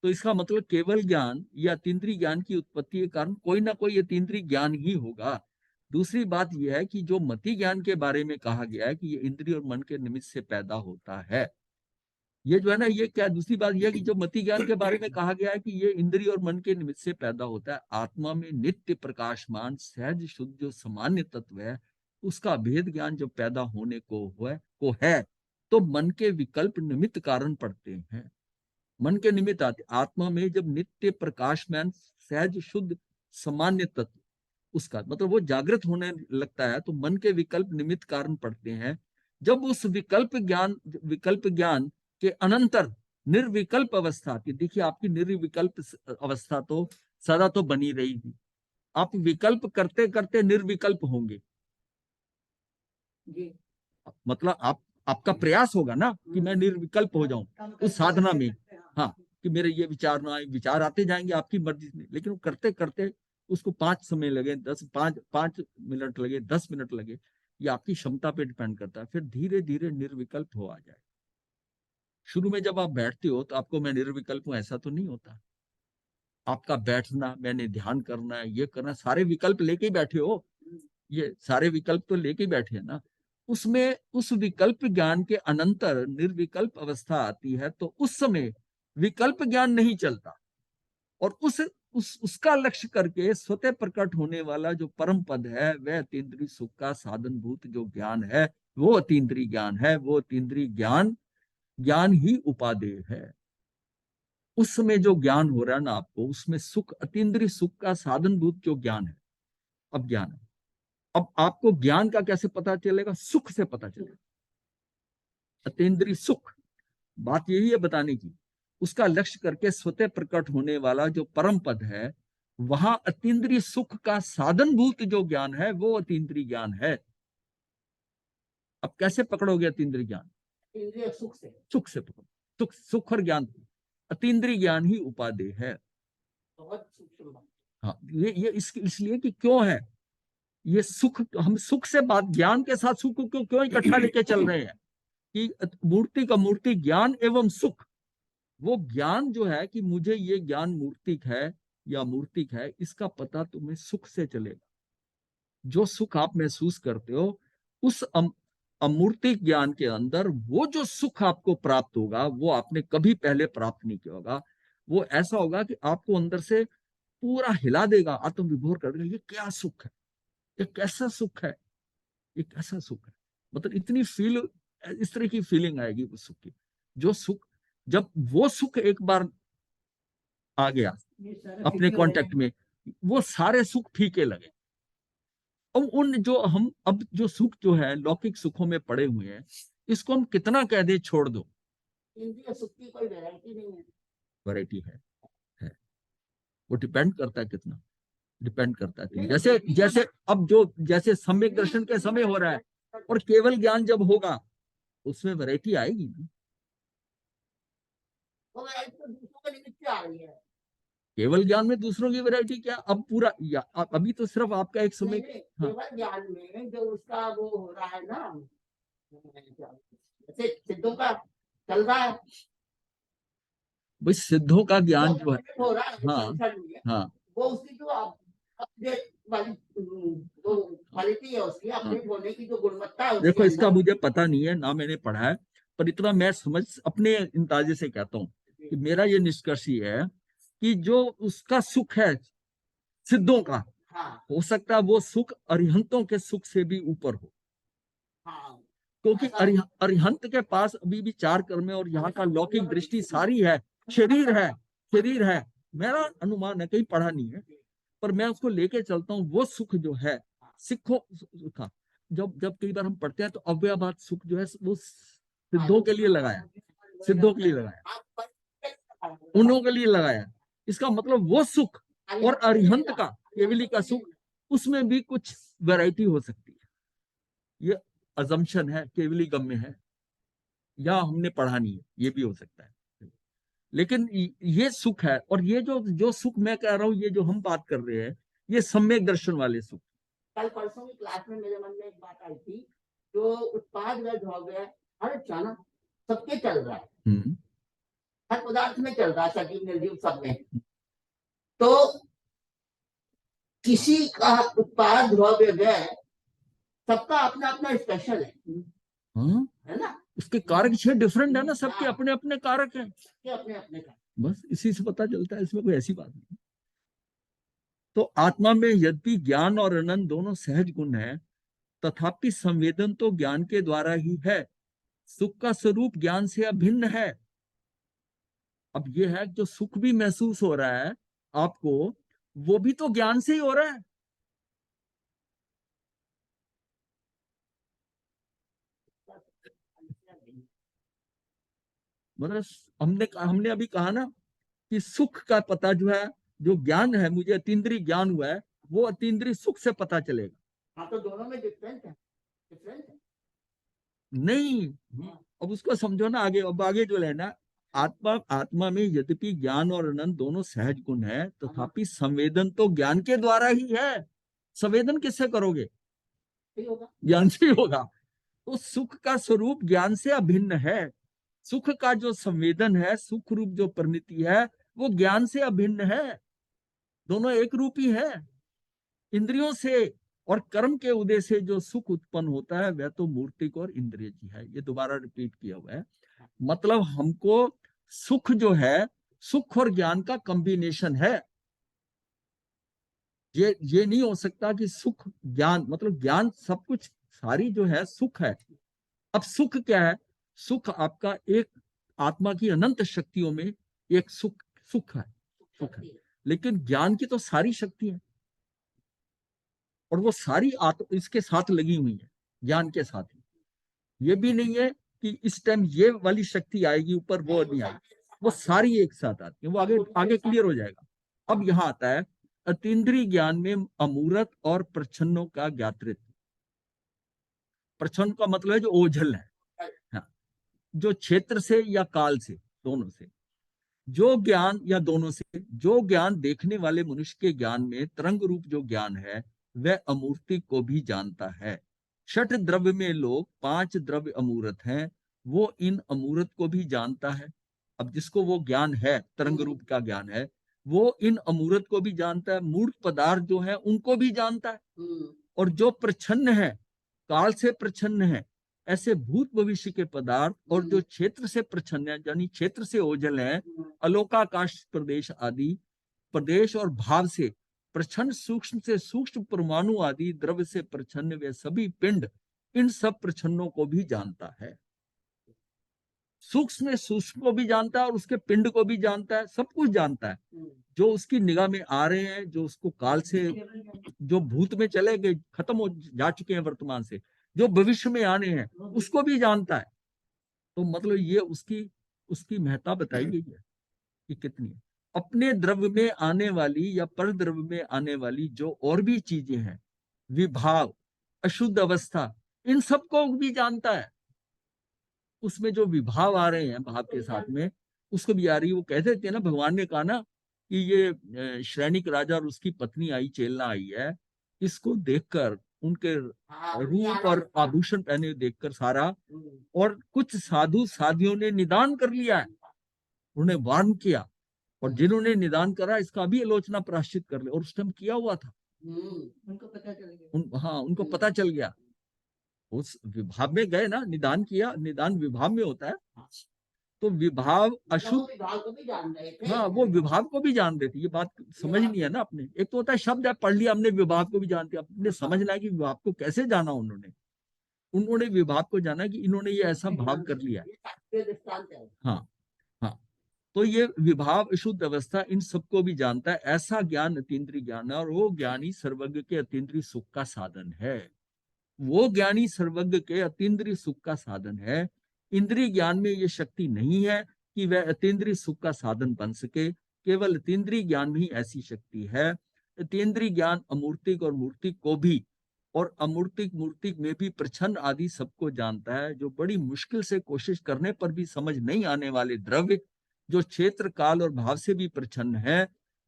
तो इसका मतलब केवल ज्ञान या अतीन्द्रिय ज्ञान की उत्पत्ति के कारण कोई ना कोई अतीन्द्रिय ज्ञान ही होगा। दूसरी बात यह है कि जो मति ज्ञान के बारे में कहा गया है कि ये इंद्रिय और मन के निमित्त से पैदा होता है, ये जो है ना, ये क्या, दूसरी बात यह है कि जो मति ज्ञान के बारे में कहा गया है कि ये इंद्रिय और मन के निमित्त से पैदा होता है, आत्मा में नित्य प्रकाशमान सहज शुद्ध जो सामान्य तत्व है, उसका भेद ज्ञान जब पैदा होने को है तो मन के विकल्प निमित्त कारण पड़ते हैं, मन के निमित्त आते। आत्मा में जब नित्य प्रकाशमान सहज शुद्ध सामान्य तत्व, उसका मतलब वो जागृत होने लगता है तो मन के विकल्प निमित्त कारण पड़ते हैं। जब उस विकल्प ज्ञान के अनंतर निर्विकल्प अवस्था आती, देखिए आपकी निर्विकल्प अवस्था तो सदा तो बनी रहेगी, आप विकल्प करते करते निर्विकल्प होंगे, मतलब आपका प्रयास होगा ना कि मैं निर्विकल्प हो जाऊं उस साधना में, हाँ, कि मेरे ये विचार ना आए, विचार आते जाएंगे आपकी मर्जी से, लेकिन करते करते उसको 5 समय लगे, 5 मिनट लगे, 10 मिनट लगे, ये आपकी क्षमता पे डिपेंड करता है, फिर धीरे धीरे निर्विकल्प हो आ जाए। शुरू में जब आप बैठते हो तो आपको मैं निर्विकल्प हूं ऐसा तो नहीं होता, आपका बैठना, मैंने ध्यान करना है, ये करना, सारे विकल्प लेके ही बैठे हो, ये सारे विकल्प तो लेके ही बैठे हैं ना, उसमें उस विकल्प ज्ञान के अनंतर निर्विकल्प अवस्था आती है तो उस समय विकल्प ज्ञान नहीं चलता, और उसका लक्ष्य करके स्वतः प्रकट होने वाला जो परम पद है वह अतीन्द्रिय सुख का साधनभूत जो ज्ञान है वो अतीन्द्रिय ज्ञान है। वो अतीन्द्रिय ज्ञान ज्ञान ही उपादेय है। उस समय जो ज्ञान हो रहा है ना आपको, उसमें सुख, अतीन्द्रिय सुख का साधनभूत जो ज्ञान है, अब ज्ञान है। अब आपको ज्ञान का कैसे पता चलेगा? सुख से पता चलेगा। अतीन्द्रिय सुख, बात यही है बताने की। उसका लक्ष्य करके स्वतः प्रकट होने वाला जो परम पद है, वहां अतीन्द्रिय सुख का साधनभूत जो ज्ञान है, वो अतीन्द्रिय ज्ञान है। अब कैसे पकड़ोगे अतीन्द्रिय ज्ञान? इंद्रिय सुख से। सुख से पकड़ो। सुख और ज्ञान, अतीन्द्रिय ज्ञान ही उपादेय है। बहुत सूक्ष्म बात। हाँ, ये इसलिए कि क्यों है ये सुख, हम सुख से बात, ज्ञान के साथ सुख को क्यों इकट्ठा लेके चल रहे हैं कि मूर्ति का मूर्ति ज्ञान एवं सुख। वो ज्ञान जो है कि मुझे ये ज्ञान मूर्तिक है या मूर्तिक है, इसका पता तुम्हें सुख से चलेगा। जो सुख आप महसूस करते हो, उस अमूर्तिक ज्ञान के अंदर वो जो सुख आपको प्राप्त होगा, वो आपने कभी पहले प्राप्त नहीं किया होगा। वो ऐसा होगा कि आपको अंदर से पूरा हिला देगा, आत्मविभोर कर देगा। ये क्या सुख है, ये कैसा सुख है, ये कैसा सुख है। मतलब इतनी फील, इस तरह की फीलिंग आएगी उस सुख की। जो सुख, जब वो सुख एक बार आ गया अपने कांटेक्ट में, वो सारे सुख फीके लगे। अब उन जो हम अब जो सुख जो है लौकिक सुखों में पड़े हुए हैं, इसको हम कितना कह दे छोड़ दो, इंद्रिय सुख की कोई वैरायटी नहीं है। वैरायटी है। वो डिपेंड करता है कितना, डिपेंड करता है। नहीं, जैसे नहीं, जैसे अब जो जैसे सम्यक दर्शन के समय हो रहा है, और केवल ज्ञान जब होगा, उसमें वैरायटी आएगी ना। वो वैरायटी तो दूसरों के निमित्त से आ रही है। केवल ज्ञान में दूसरों की वैरायटी क्या? अब पूरा अभी तो सिर्फ आपका एक समय। नहीं, हाँ। केवल ज्ञान में जो उसका वो हो रहा है ना, जैसे सिद्धों का चल रहा है, भाई सिद्धों का ज्ञान जो है, हो रहा है हाँ, संसार में, हाँ, वो उसकी जो अपडेट वाली जो क्वालिटी है, उसकी अपडेट होने की जो गुणवत्ता है, देखो उसके इसका अंदर। मुझे पता नहीं है ना, मैंने पढ़ा है, पर इतना मैं समझ अपने अंदाजे से कहता हूँ कि मेरा ये निष्कर्ष ही है कि जो उसका सुख है सिद्धों का, हाँ, हो सकता है वो सुख अरिहंतों के सुख से भी ऊपर हो। हाँ, क्योंकि ऐसा- अरिहंत के पास अभी भी चार कर्म है, और यहाँ का लौकिक दृष्टि सारी है, शरीर है, शरीर है। मेरा अनुमान है, कहीं पढ़ा नहीं है, पर मैं उसको लेके चलता हूँ। वो सुख जो है सिखों का, जब जब कई बार हम पढ़ते हैं तो अव्ययवाद सुख जो है वो सिद्धों के लिए लगाया, सिद्धों के लिए लगाया, उन्हों के लिए लगाया। इसका मतलब वो सुख और अरिहंत का, केवली का सुख, उसमें भी कुछ वैरायटी हो सकती है। ये अजम्पशन है, केवली गम्य है, या हमने पढ़ा नहीं है, ये भी हो सकता है। लेकिन ये सुख है, और ये जो जो सुख मैं कह रहा हूं, ये जो हम बात कर रहे हैं, ये सम्यक दर्शन वाले सुख। कल परसों की क्लास में मेरे मन में एक बात आई थी, जो उत्पाद व द्रव्य हर क्षण सबके चल रहा है, हर पदार्थ में चल रहा है, सजीव निर्जीव सब में। तो किसी का उत्पाद द्रव्य व्यय सबका अपना अपना स्पेशल है ना। उसके कारक छह डिफरेंट है ना, सबके अपने अपने कारक हैं, सबके अपने अपने का। बस इसी से पता चलता है, इसमें कोई ऐसी बात नहीं। तो आत्मा में यद्यपि ज्ञान और आनंद दोनों सहज गुण है, तथापि संवेदन तो ज्ञान के द्वारा ही है। सुख का स्वरूप ज्ञान से अभिन्न है। अब यह है जो सुख भी महसूस हो रहा है आपको, वो भी तो ज्ञान से ही हो रहा है। मतलब हमने अभी कहा ना कि सुख का पता जो है, जो ज्ञान है, मुझे अतीन्द्रिय ज्ञान हुआ है, वो अतीन्द्रिय सुख से पता चलेगा। हाँ, तो दोनों में डिफरेंस है, डिफरेंस है। नहीं, अब उसको समझो ना आगे। अब आगे जो लेना, आत्मा में यद्यपि ज्ञान और आनंद दोनों सहज गुण है, तथापि संवेदन तो ज्ञान के द्वारा ही है। संवेदन किससे करोगे? ज्ञान से ही होगा। तो सुख का स्वरूप ज्ञान से अभिन्न है। सुख का जो संवेदन है, सुख रूप जो परिणति है, वो ज्ञान से अभिन्न है। दोनों एक रूप ही है। इंद्रियों से और कर्म के उदय से जो सुख उत्पन्न होता है, वह तो मूर्तिक और इंद्रिय की है। ये दोबारा रिपीट किया हुआ है। मतलब हमको सुख जो है, सुख और ज्ञान का कॉम्बिनेशन है। ये नहीं हो सकता कि सुख ज्ञान, मतलब ज्ञान सब कुछ, सारी जो है सुख है, अब सुख क्या है? सुख आपका एक आत्मा की अनंत शक्तियों में एक सुख है, सुख है। लेकिन ज्ञान की तो सारी शक्ति है और वो सारी इसके साथ लगी हुई है, ज्ञान के साथ ही। ये भी नहीं है कि इस टाइम ये वाली शक्ति आएगी ऊपर, वो नहीं आएगी, वो सारी एक साथ आती है। वो आगे आगे क्लियर हो जाएगा। अब यहाँ आता है अतीन्द्रिय ज्ञान में अमूर्त और प्रच्छन्नों का ज्ञातृत्व। प्रच्छन्न का मतलब है जो ओझल है, हाँ, जो क्षेत्र से या काल से, दोनों से जो ज्ञान, या दोनों से जो ज्ञान देखने वाले मनुष्य के ज्ञान में तरंग रूप जो ज्ञान है वह अमूर्ति को भी जानता है। छठ द्रव्य में लोग 5 द्रव्य अमूर्त हैं, वो इन अमूर्त को भी जानता है। अब जिसको वो ज्ञान है, तरंग रूप का ज्ञान है, वो इन अमूर्त को भी जानता है, मूर्त पदार्थ जो है उनको भी जानता है। और जो प्रच्छन्न है, काल से प्रच्छन्न है, ऐसे भूत भविष्य के पदार्थ, और जो क्षेत्र से प्रच्छन्न है यानी क्षेत्र से ओझल है, अलोकाकाश प्रदेश आदि प्रदेश और भाव से प्रच्छन्न, सूक्ष्म से सूक्ष्म परमाणु आदि द्रव्य से प्रच्छन्न वे सभी पिंड, इन सब प्रच्छन्नों को भी जानता है। सूक्ष्म में सूक्ष्म को भी जानता है और उसके पिंड को भी जानता है, सब कुछ जानता है। जो उसकी निगाह में आ रहे हैं, जो उसको काल से, जो भूत में चले गए, खत्म हो जा चुके हैं वर्तमान से, जो भविष्य में आने हैं, उसको भी जानता है। तो मतलब ये उसकी महत्ता बताई गई है कि कितनी है। अपने द्रव्य में आने वाली या पर द्रव्य में आने वाली जो और भी चीजें हैं, विभाव, अशुद्ध अवस्था, इन सबको भी जानता है। उसमें जो विभाव आ रहे हैं भाव के साथ में, उसको भी आ रही है। वो कहते थे ना, भगवान ने कहा ना कि ये श्रेणिक राजा और उसकी पत्नी आई, चेलना आई है, इसको देखकर, उनके रूप और आभूषण पहने देखकर सारा, और कुछ साधु साधियों ने निदान कर लिया है, उन्हें वार्न किया, और जिन्होंने निदान करा इसका भी आलोचना प्रायश्चित कर लिया। और उस टाइम किया हुआ था, उनको पता चल गया। हाँ, उनको पता चल गया। उस विभाव में गए ना, निदान किया, निदान विभाव में होता है। तो विभाव अशुद्ध, विभाग को भी जान रहे थे। हाँ, वो विभाव को भी जान रहे थे। ये बात समझ नहीं है ना अपने। एक तो होता है शब्द है, पढ़ लिया हमने, विभाव को भी जानते, अपने समझना है कि विभाव को कैसे जाना उन्होंने विभाव को जाना कि इन्होंने ये ऐसा भाव कर लिया। हाँ हाँ, तो ये विभाव, अशुद्ध अवस्था, इन सबको भी जानता है। ऐसा ज्ञान अतीन्द्रिय ज्ञान है, और वो ज्ञानी सर्वज्ञ के अतीन्द्रिय सुख का साधन है। वो ज्ञानी सर्वज्ञ के अतीन्द्रिय सुख का साधन है। इंद्रिय ज्ञान में ये शक्ति नहीं है कि वह अतीन्द्रिय सुख का साधन बन सके। केवल अतीन्द्रिय ज्ञान में ही ऐसी शक्ति है। अतीन्द्रिय ज्ञान अमूर्तिक और मूर्तिक को भी, और अमूर्तिक मूर्तिक में भी प्रच्छन्न आदि सबको जानता है। जो बड़ी मुश्किल से कोशिश करने पर भी समझ नहीं आने वाले द्रव्य, जो क्षेत्र काल और भाव से भी प्रच्छन्न है,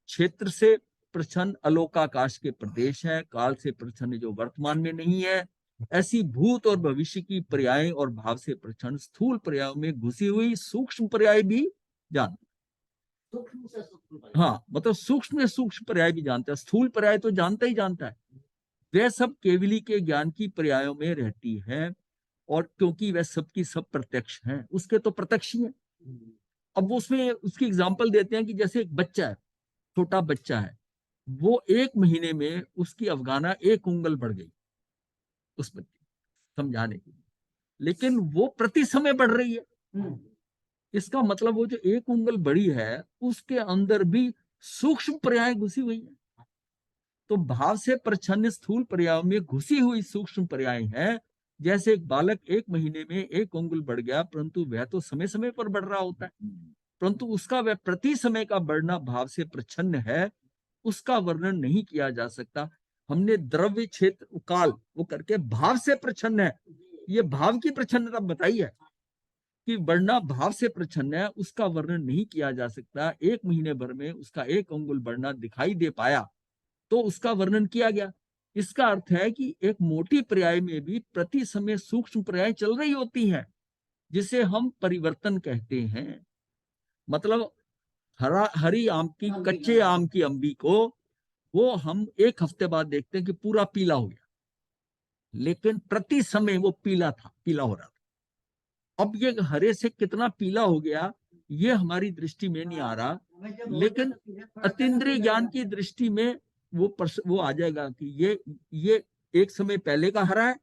क्षेत्र से प्रच्छन्न अलोकाकाश के प्रदेश है, काल से प्रच्छन्न जो वर्तमान में नहीं है, ऐसी भूत और भविष्य की पर्याय और भाव से प्रच्छन्न स्थूल पर्यायों में घुसी हुई सूक्ष्म पर्याय भी जानता। सूक्ष्म से सूक्ष्म, हाँ, मतलब सूक्ष्म से सूक्ष्म पर्याय भी जानता है। स्थूल पर्याय तो जानता ही जानता है। वह सब केवली के ज्ञान की पर्यायों में रहती है, और क्योंकि वह सबकी सब प्रत्यक्ष है, उसके तो प्रत्यक्ष ही है। अब वो उसमें उसकी एग्जाम्पल देते हैं कि जैसे एक बच्चा है, छोटा बच्चा है, वो 1 महीने में उसकी अवगाना 1 उंगल बढ़ गई उस बच्चे, समझाने के लिए, लेकिन वो प्रति समय बढ़ रही है। इसका मतलब वो जो 1 उंगल बड़ी है, उसके अंदर भी सूक्ष्म पर्याय घुसी हुई है। तो भाव से प्रच्छन्न स्थूल पर्यायों में घुसी हुई सूक्ष्म पर्याय है। जैसे एक बालक 1 महीने में 1 उंगल बढ़ गया, परंतु वह तो समय समय पर बढ़ रहा होता है, परंतु उसका वह प्रति समय का बढ़ना भाव से प्रच्छन्न है, उसका वर्णन नहीं किया जा सकता। हमने द्रव्य, क्षेत्र, काल वो करके भाव से प्रच्छन्न है, ये भाव की प्रच्छन्नता बताई है कि बढ़ना भाव से प्रच्छन्न है, उसका वर्णन नहीं किया जा सकता। 1 महीने भर में उसका 1 अंगुल बढ़ना दिखाई दे पाया तो उसका वर्णन किया गया। इसका अर्थ है कि एक मोटी पर्याय में भी प्रति समय सूक्ष्म पर्याय चल रही होती हैं, जिसे हम परिवर्तन कहते हैं। मतलब हरी आम की, कच्चे आम की अंबी को वो हम 1 हफ्ते बाद देखते हैं कि पूरा पीला हो गया, लेकिन प्रति समय वो पीला हो रहा था। अब ये हरे से कितना पीला हो गया ये हमारी दृष्टि में नहीं आ रहा, लेकिन अतीन्द्रिय ज्ञान की दृष्टि में वो आ जाएगा कि ये एक समय पहले का हरा है,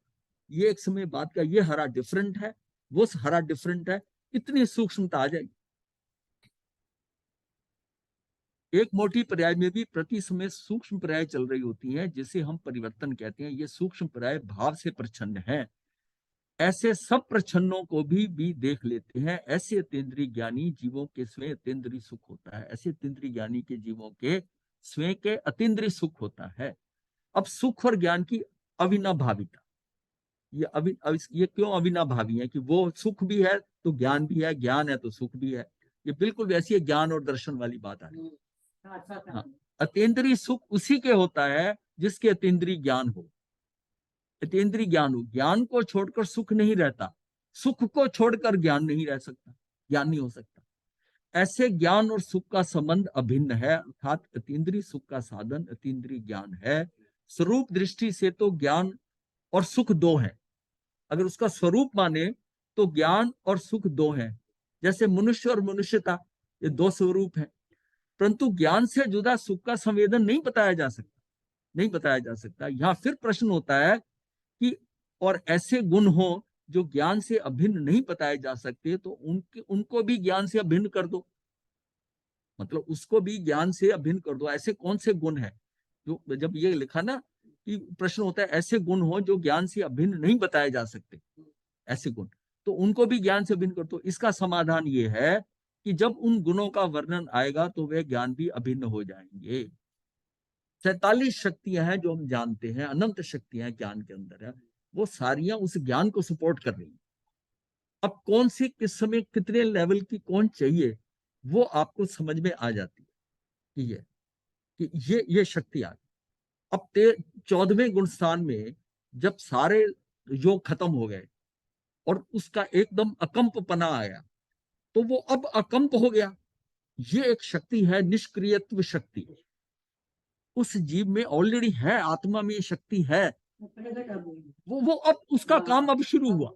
ये एक समय बाद का, ये हरा डिफरेंट है, वो हरा डिफरेंट है, इतनी सूक्ष्मता आ जाएगी। एक मोटी पर्याय में भी प्रति समय सूक्ष्म पर्याय चल रही होती है, जिसे हम परिवर्तन कहते हैं। ये सूक्ष्म पर्याय भाव से प्रच्छन्न है। ऐसे सब प्रच्छन्नों को भी देख लेते हैं। ऐसे अतीन्द्रिय ज्ञानी जीवों के स्वयं अतीन्द्रिय सुख होता है। ऐसे अतीन्द्रिय ज्ञानी के जीवों के स्वयं के अतीन्द्रिय सुख होता है। अब सुख और ज्ञान की अविनाभाविता, ये क्यों अविनाभावी है? कि वो सुख भी है तो ज्ञान भी है, ज्ञान है तो सुख भी है। ये बिल्कुल वैसी है ज्ञान और दर्शन वाली बात आ रही है। हाँ, अतीन्द्रिय सुख उसी के होता है जिसके अतीन्द्रिय ज्ञान हो। अतीन्द्रिय ज्ञान हो, ज्ञान को छोड़कर सुख नहीं रहता, सुख को छोड़कर ज्ञान नहीं रह सकता, ज्ञान नहीं हो सकता। ऐसे ज्ञान और सुख का संबंध अभिन्न है, अर्थात अतीन्द्रिय सुख का साधन अतीन्द्रिय ज्ञान है। स्वरूप दृष्टि से तो ज्ञान और सुख दो हैं। अगर उसका स्वरूप माने तो ज्ञान और सुख दो हैं। जैसे मनुष्य और मनुष्यता, ये दो स्वरूप हैं। परंतु ज्ञान से जुदा सुख का संवेदन नहीं बताया जा सकता, नहीं बताया जा सकता। यहां फिर प्रश्न होता है कि और ऐसे गुण हो जो ज्ञान से अभिन्न नहीं बताए जा सकते, तो उनको भी ज्ञान से अभिन्न कर दो, मतलब उसको भी ज्ञान से अभिन्न कर दो। ऐसे कौन से गुण है जो, जब ये लिखा ना कि प्रश्न होता है ऐसे गुण हो जो ज्ञान से अभिन्न नहीं बताए जा सकते, ऐसे गुण, तो उनको भी ज्ञान से अभिन्न कर दो। इसका समाधान ये है कि जब उन गुणों का वर्णन आएगा तो वे ज्ञान भी अभिन्न हो जाएंगे। 47 शक्तियां हैं जो हम जानते हैं, अनंत शक्तियां ज्ञान के अंदर है, वो सारियां उस ज्ञान को सपोर्ट कर रही हैं। अब कौन सी किस समय कितने लेवल की कौन चाहिए वो आपको समझ में आ जाती है कि ये शक्ति आ गई। अब 14वें गुण स्थान में जब सारे योग खत्म हो गए और उसका एकदम अकंपपना आया, तो वो अब अकंप हो गया। ये एक शक्ति है, निष्क्रियत्व शक्ति। उस जीव में ऑलरेडी है, आत्मा में ये शक्ति है, वो अब उसका काम अब शुरू हुआ।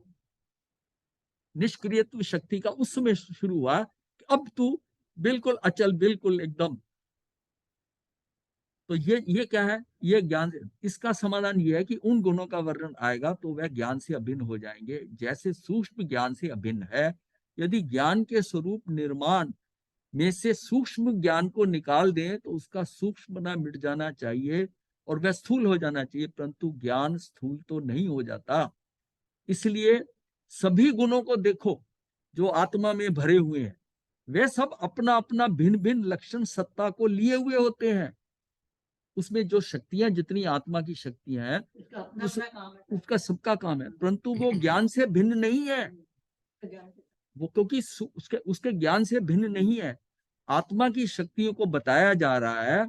निष्क्रियत्व शक्ति का उस समय शुरू हुआ कि अब तू बिल्कुल अचल, बिल्कुल एकदम। तो ये क्या है? ये ज्ञान। इसका समाधान ये है कि उन गुणों का वर्णन आएगा तो वह ज्ञान से अभिन्न हो जाएंगे, जैसे सूक्ष्म ज्ञान से अभिन्न है। यदि ज्ञान के स्वरूप निर्माण में से सूक्ष्म ज्ञान को निकाल दें तो उसका सूक्ष्मना मिट जाना चाहिए और वह स्थूल हो जाना चाहिए, परंतु ज्ञान स्थूल तो नहीं हो जाता। इसलिए सभी गुणों को देखो जो आत्मा में भरे हुए हैं, वे सब अपना अपना भिन्न भिन्न लक्षण सत्ता को लिए हुए होते हैं। उसमें जो शक्तियां, जितनी आत्मा की शक्तियां हैं, उसका सबका काम है, परंतु वो ज्ञान से भिन्न नहीं है। वो क्योंकि उसके ज्ञान से भिन्न नहीं है। आत्मा की शक्तियों को बताया जा रहा है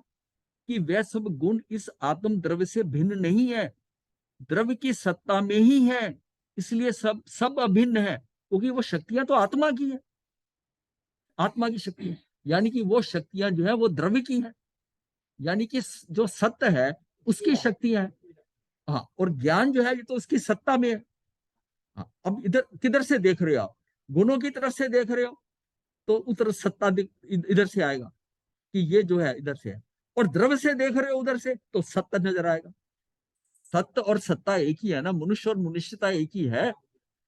कि वह सब गुण इस आत्म द्रव्य से भिन्न नहीं है, द्रव्य की सत्ता में ही है। इसलिए सब अभिन्न है, क्योंकि वो शक्तियां तो आत्मा की है, आत्मा की शक्ति, यानी कि वो शक्तियां जो है वो द्रव्य की है, यानी कि जो सत्य है उसकी शक्तियां हैं। हाँ, और ज्ञान जो है ये तो उसकी सत्ता में है। हाँ, अब इधर किधर से देख रहे हो आप? गुणों की तरफ से देख रहे हो तो उधर सत्ता इधर से आएगा कि ये जो है इधर से है, और द्रव्य से देख रहे हो उधर से तो सत्य नजर आएगा। सत्य और सत्ता एक ही है ना, मनुष्य और मनुष्यता एक ही है।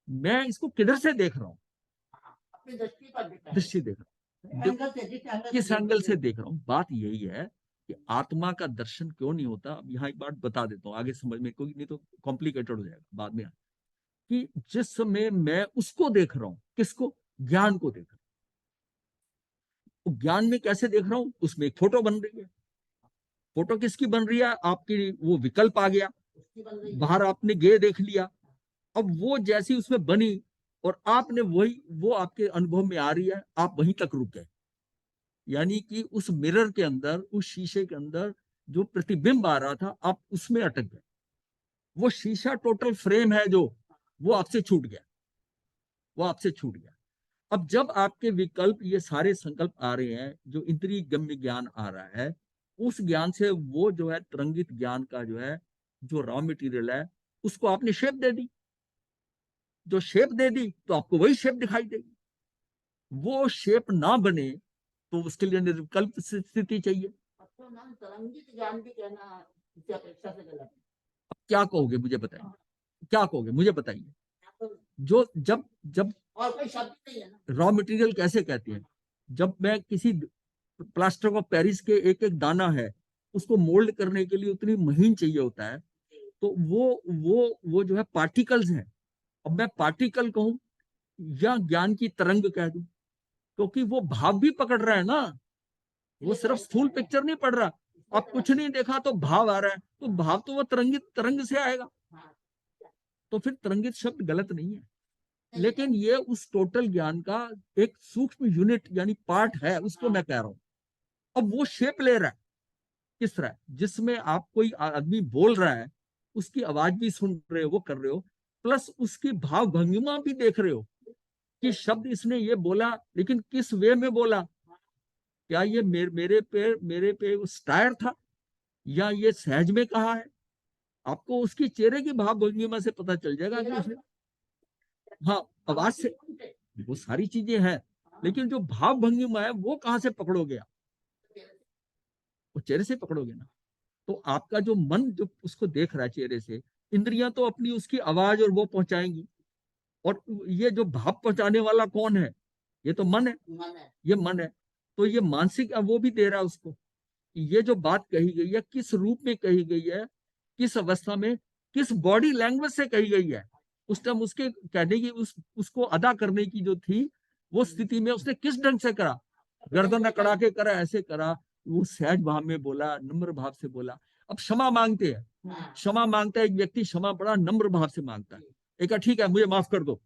मैं इसको किधर से देख रहा हूँ? अपनी दृष्टि पर दृष्टि देख रहा हूँ, किस एंगल से देख रहा हूँ। बात यही है कि आत्मा का दर्शन क्यों नहीं होता। अब यहाँ एक बात बता देता हूँ आगे समझ में, क्योंकि नहीं तो कॉम्प्लिकेटेड हो जाएगा बाद में। कि जिस समय मैं उसको देख रहा हूँ, किसको? ज्ञान को देख रहा हूँ। ज्ञान में कैसे देख रहा हूँ? उसमें एक फोटो बन रही है। फोटो किसकी बन रही है? आपकी वो विकल्प आ गया, बाहर आपने गे देख लिया। अब वो जैसी उसमें बनी और आपने वो आपके अनुभव में आ रही है, आप वहीं तक रुक गए। यानी कि उस मिरर के अंदर, उस शीशे के अंदर जो प्रतिबिंब आ रहा था, आप उसमें अटक गए। वो शीशा टोटल फ्रेम है जो, वो आपसे छूट गया, वो आपसे छूट गया। अब जब आपके विकल्प, ये सारे संकल्प आ रहे हैं, जो इंद्रिय गम्य ज्ञान आ रहा है, उस ज्ञान से वो जो है तरंगित ज्ञान का जो है, जो रॉ मटेरियल है, उसको आपने शेप दे दी। जो शेप दे दी तो आपको वही शेप दिखाई देगी। वो शेप ना बने तो उसके लिए निर्विकल्प स्थिति चाहिए। तो नाम तरंगित ज्ञान भी कहना इससे अपेक्षा से गलत है। अब क्या कहोगे मुझे बताइए? क्या कहोगे मुझे बताइए। जो जब जब और कोई शब्द नहीं है ना। रॉ मटेरियल कैसे कहते हैं, जब मैं किसी प्लास्टर ऑफ पेरिस के एक एक दाना है उसको मोल्ड करने के लिए उतनी महीन चाहिए होता है, तो वो जो है पार्टिकल्स हैं। अब मैं पार्टिकल कहूं या ज्ञान की तरंग कह दूं, क्योंकि वो भाव भी पकड़ रहा है ना, वो सिर्फ स्थूल पिक्चर नहीं पढ़ रहा। अब कुछ नहीं देखा तो भाव आ रहा है, तो भाव तो वो तरंगित तरंग से आएगा, तो फिर तरंगित शब्द गलत नहीं है। लेकिन ये उस टोटल ज्ञान का एक सूक्ष्म यूनिट यानी पार्ट है, उसको मैं कह रहा हूं। अब वो शेप ले रहा है किस तरह, जिसमें आप कोई आदमी बोल रहा है, उसकी आवाज भी सुन रहे हो, वो कर रहे हो, प्लस उसकी भाव भंगिमा भी देख रहे हो कि शब्द इसने ये बोला, लेकिन किस वे में बोला। क्या ये मेरे पे स्टायर था, या ये सहज में कहा है। आपको उसकी चेहरे की भाव भंगिमा से पता चल जाएगा कि उसने, हाँ आवाज से, वो सारी चीजें हैं, लेकिन जो भाव भंगिमा है वो कहां से पकड़ोगे आप, वो चेहरे से पकड़ोगे ना। तो आपका जो मन जो उसको देख रहा है चेहरे से, इंद्रियां तो अपनी उसकी आवाज और वो पहुंचाएंगी, और ये जो भाव पहुंचाने वाला कौन है, ये तो मन है, ये मन है। तो ये मानसिक वो भी दे रहा है उसको, ये जो बात कही गई है किस रूप में कही गई है, किस अवस्था में, किस बॉडी लैंग्वेज से कही गई है, उस टाइम उसके कहने की उसको अदा करने की जो थी वो स्थिति में उसने किस ढंग से करा, गर्दन अकड़ा के करा, ऐसे करा, वो सहज भाव में बोला, नम्र भाव से बोला। अब क्षमा मांगते हैं, क्षमा मांगता है एक व्यक्ति, क्षमा बड़ा नम्र भाव से मांगता है, एक ठीक है मुझे माफ कर दो,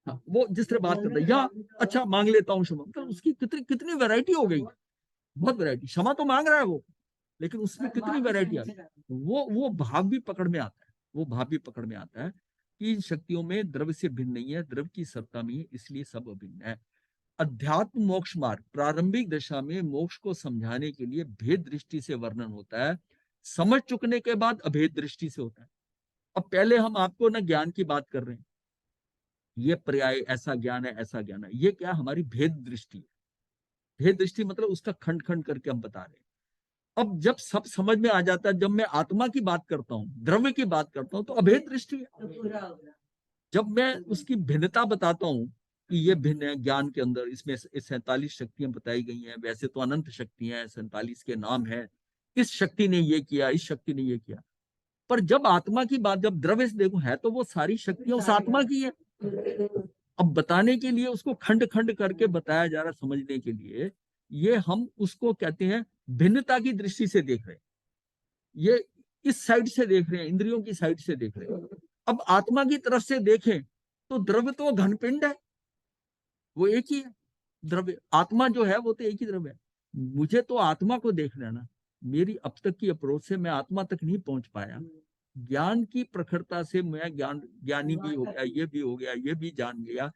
हाँ, वो जिस तरह बात करता है, या अच्छा मांग लेता हूँ क्षमा, मतलब उसकी कितनी कितनी वैरायटी हो गई, बहुत वैरायटी। क्षमा तो मांग रहा है वो, लेकिन उसमें कितनी वैरायटी आ गई। वो भाव भी पकड़ में आता है, वो भाव भी पकड़ में आता है कि इन शक्तियों में द्रव्य से भिन्न नहीं है, द्रव्य की सत्ता में है, इसलिए सब अभिन्न है। अध्यात्म मोक्ष मार्ग प्रारंभिक दशा में मोक्ष को समझाने के लिए भेद दृष्टि से वर्णन होता है, समझ चुकने के बाद अभेद दृष्टि से होता है। अब पहले हम आपको ना ज्ञान की बात कर रहे हैं, ये पर्याय ऐसा ज्ञान है, ऐसा ज्ञान है, ये क्या हमारी भेद दृष्टि है। भेद दृष्टि मतलब उसका खंड खंड करके हम बता रहे हैं। अब जब सब समझ में आ जाता है, जब मैं आत्मा की बात करता हूं, द्रव्य की बात करता हूं, तो अभेद दृष्टि है। जब मैं उसकी भिन्नता बताता हूं कि ये भिन्न है ज्ञान के अंदर, इसमें 47 शक्तियां बताई गई हैं, वैसे तो अनंत शक्तियां हैं, 47 के नाम है, इस शक्ति ने ये किया, इस शक्ति ने ये किया। पर जब आत्मा की बात, जब द्रव्य से देखो, है तो वो सारी शक्तियां उस आत्मा की है। अब बताने के लिए उसको खंड खंड करके बताया जा रहा, समझने के लिए, ये हम उसको कहते हैं भिन्नता की दृष्टि से देख रहे हैं, ये इस साइड से देख रहे हैं, इंद्रियों की साइड से देख रहे हैं। अब आत्मा की तरफ से देखें तो द्रव्य तो घनपिंड है, वो एक ही है द्रव्य, आत्मा जो है वो तो एक ही द्रव्य है। मुझे तो आत्मा को देखना है ना, मेरी अब तक की अप्रोच से मैं आत्मा तक नहीं पहुंच पाया। ज्ञान की प्रखरता से मैं ज्ञानी भी हो गया, ये भी हो गया, ये भी जान गया।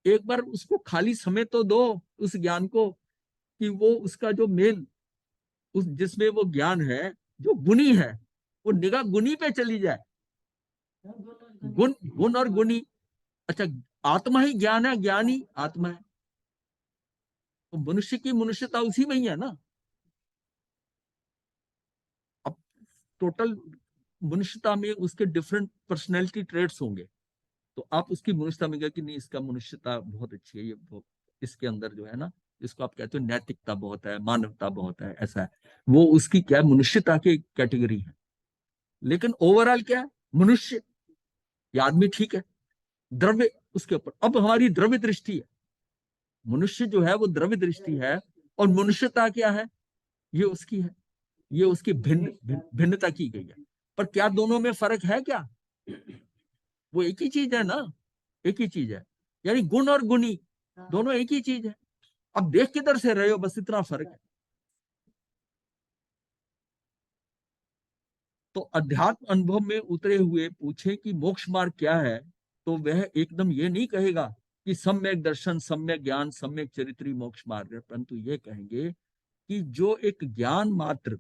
एक बार उसको खाली समय तो दो उस ज्ञान को, कि वो उसका जो मेन, उस जिसमें वो ज्ञान है जो गुणी है, वो निगाह गुणी पे चली जाए। गुण गुण और गुणी, अच्छा आत्मा ही ज्ञान है, ज्ञान ही आत्मा है, तो मनुष्य की मनुष्यता उसी में ही है ना। अब टोटल मनुष्यता में उसके डिफरेंट पर्सनैलिटी ट्रेड्स होंगे, तो आप उसकी मनुष्यता में गए कि नहीं इसका मनुष्यता बहुत अच्छी है, ये इसके अंदर जो है ना, इसको आप कहते हो नैतिकता बहुत है, मानवता बहुत है, ऐसा है, वो उसकी क्या मनुष्यता की कैटेगरी है। लेकिन ओवरऑल क्या है, मनुष्य, ये आदमी ठीक है, द्रव्य उसके ऊपर। अब हमारी द्रव्य दृष्टि है, मनुष्य जो है वो द्रव्य दृष्टि है, और मनुष्यता क्या है, ये उसकी है, ये उसकी भिन्नता की गई है। पर क्या दोनों में फर्क है क्या, वो एक ही चीज है ना, एक ही चीज है, यानी गुण और गुणी दोनों एक ही चीज है। अब देख किधर से रहे हो, बस इतना फर्क है। तो अध्यात्म अनुभव में उतरे हुए पूछे कि मोक्ष मार्ग क्या है, तो वह एकदम ये नहीं कहेगा कि सम्यक दर्शन, सम्यक ज्ञान, सम्यक चरित्री मोक्ष मार्ग है, परंतु ये कहेंगे कि जो एक ज्ञान मात्र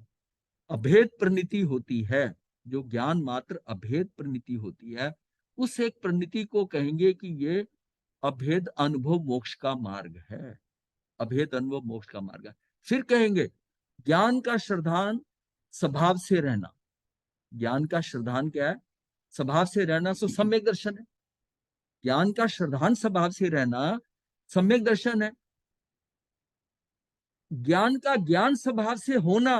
अभेद परिणति होती है, जो ज्ञान मात्र अभेद परिणति होती है, उस एक परिणति को कहेंगे कि ये अभेद अनुभव मोक्ष का मार्ग है, अभेद अनुभव मोक्ष का मार्ग है। फिर कहेंगे ज्ञान का श्रद्धान स्वभाव से रहना, ज्ञान का श्रद्धान क्या है, स्वभाव से रहना सो सम्यक दर्शन है। ज्ञान का श्रद्धान स्वभाव से रहना सम्यक दर्शन है। ज्ञान का ज्ञान स्वभाव से होना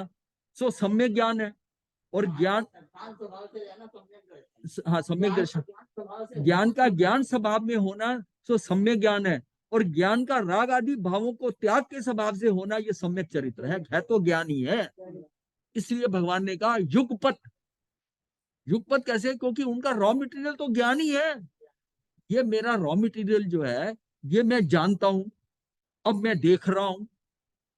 सो सम्यक ज्ञान है। और ज्ञान, शांत स्वभाव से रहना सम्यक दर्शन। हाँ सम्यक दर्शन। ज्ञान स्वभाव से ज्ञान का ज्ञान स्वभाव में होना सो सम्यक ज्ञान है। और ज्ञान का राग आदि भावों को त्याग के स्वभाव से होना ये सम्यक चरित्र है तो ज्ञान ही है। इसलिए भगवान ने कहा युगपत। युगपत कैसे? क्योंकि उनका रॉ मटेरियल तो ज्ञान ही है। ये मेरा रॉ मटेरियल जो है ये मैं जानता हूं, अब मैं देख रहा हूं,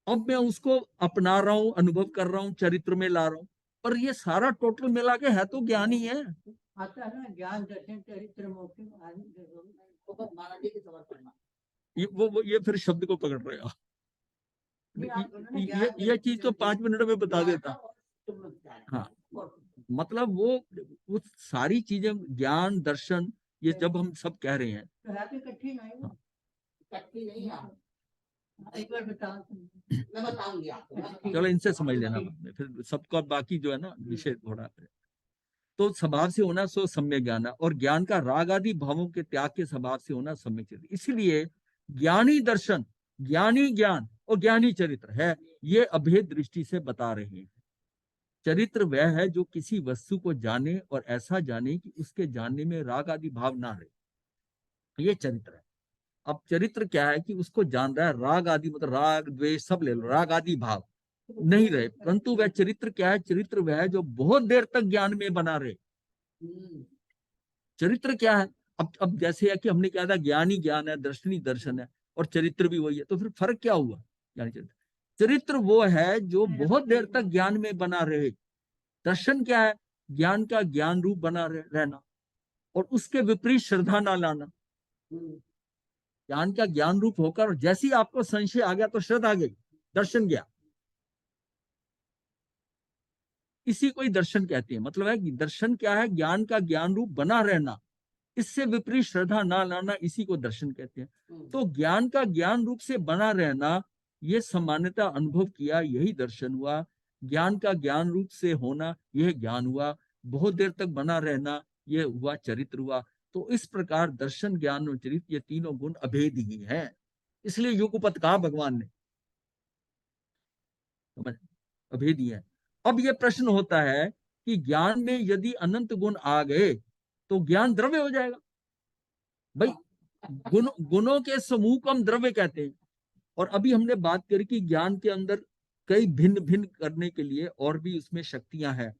अब मैं उसको अपना रहा हूं, अनुभव कर रहा हूं, चरित्र में ला रहा हूं। पर ये सारा टोटल मिला के है तो ज्ञान ही है। आता है ना ज्ञान दर्शन चरित्र मोक्ष महाराज जी की समझ पड़ना। ये फिर शब्द को पकड़ रहे हो। ये चीज तो 5 मिनट में बता देता। हाँ, मतलब वो सारी चीजें ज्ञान दर्शन ये जब हम सब कह रहे हैं तो है तो इकट्ठी नहीं वो। इकट्ठी नहीं है। एक बार बताओ मैं बताऊंगी आपको। चलो इनसे समझ लेना बाद में, फिर सबका बाकी जो है ना विषय थोड़ा है। तो स्वभाव से होना सो सम्यक ज्ञान है। और ज्ञान का राग आदि भावों के त्याग के स्वभाव से होना सम्यक चरित्र। इसलिए ज्ञानी दर्शन, ज्ञानी ज्ञान और ज्ञानी चरित्र है, ये अभेद दृष्टि से बता रहे हैं। चरित्र वह है जो किसी वस्तु को जाने और ऐसा जाने कि उसके जानने में राग आदि भाव ना रहे, ये चरित्र है। अब चरित्र क्या है कि उसको जान रहा है, राग आदि मतलब राग द्वेष सब ले लो, राग आदि भाव नहीं रहे, परंतु वह चरित्र क्या है? चरित्र वह है जो बहुत देर तक ज्ञान में बना रहे। चरित्र क्या है? अब जैसे है कि हमने क्या था, ज्ञानी ज्ञान है, दर्शनी दर्शन है, और चरित्र भी वही है। तो फिर फर्क क्या हुआ? ज्ञानी चरित्र, चरित्र वो है जो बहुत देर तक ज्ञान में बना रहे। दर्शन क्या है? ज्ञान का ज्ञान रूप बना रहना और उसके विपरीत श्रद्धा ना लाना। ज्ञान का ज्ञान रूप होकर जैसे ही आपको संशय आ गया तो श्रद्धा आ गई, दर्शन गया। इसी को ही दर्शन कहते हैं। मतलब है कि दर्शन क्या है? ज्ञान का ज्ञान रूप बना रहना, इससे विपरीत श्रद्धा ना लाना, इसी को दर्शन कहते हैं। तो ज्ञान का ज्ञान रूप से बना रहना, ये सामान्यता अनुभव किया, यही दर्शन हुआ। ज्ञान का ज्ञान रूप से होना, यह ज्ञान हुआ। बहुत देर तक बना रहना, यह हुआ चरित्र हुआ। तो इस प्रकार दर्शन, ज्ञान और चरित्र ये तीनों गुण अभेद ही हैं। इसलिए युगपत कहा भगवान ने, अभेद ही है। अब ये प्रश्न होता है कि ज्ञान में यदि अनंत गुण आ गए तो ज्ञान द्रव्य हो जाएगा। भाई गुणों के समूह को हम द्रव्य कहते हैं। और अभी हमने बात करी कि ज्ञान के अंदर कई भिन्न भिन्न करने के लिए और भी उसमें शक्तियां हैं।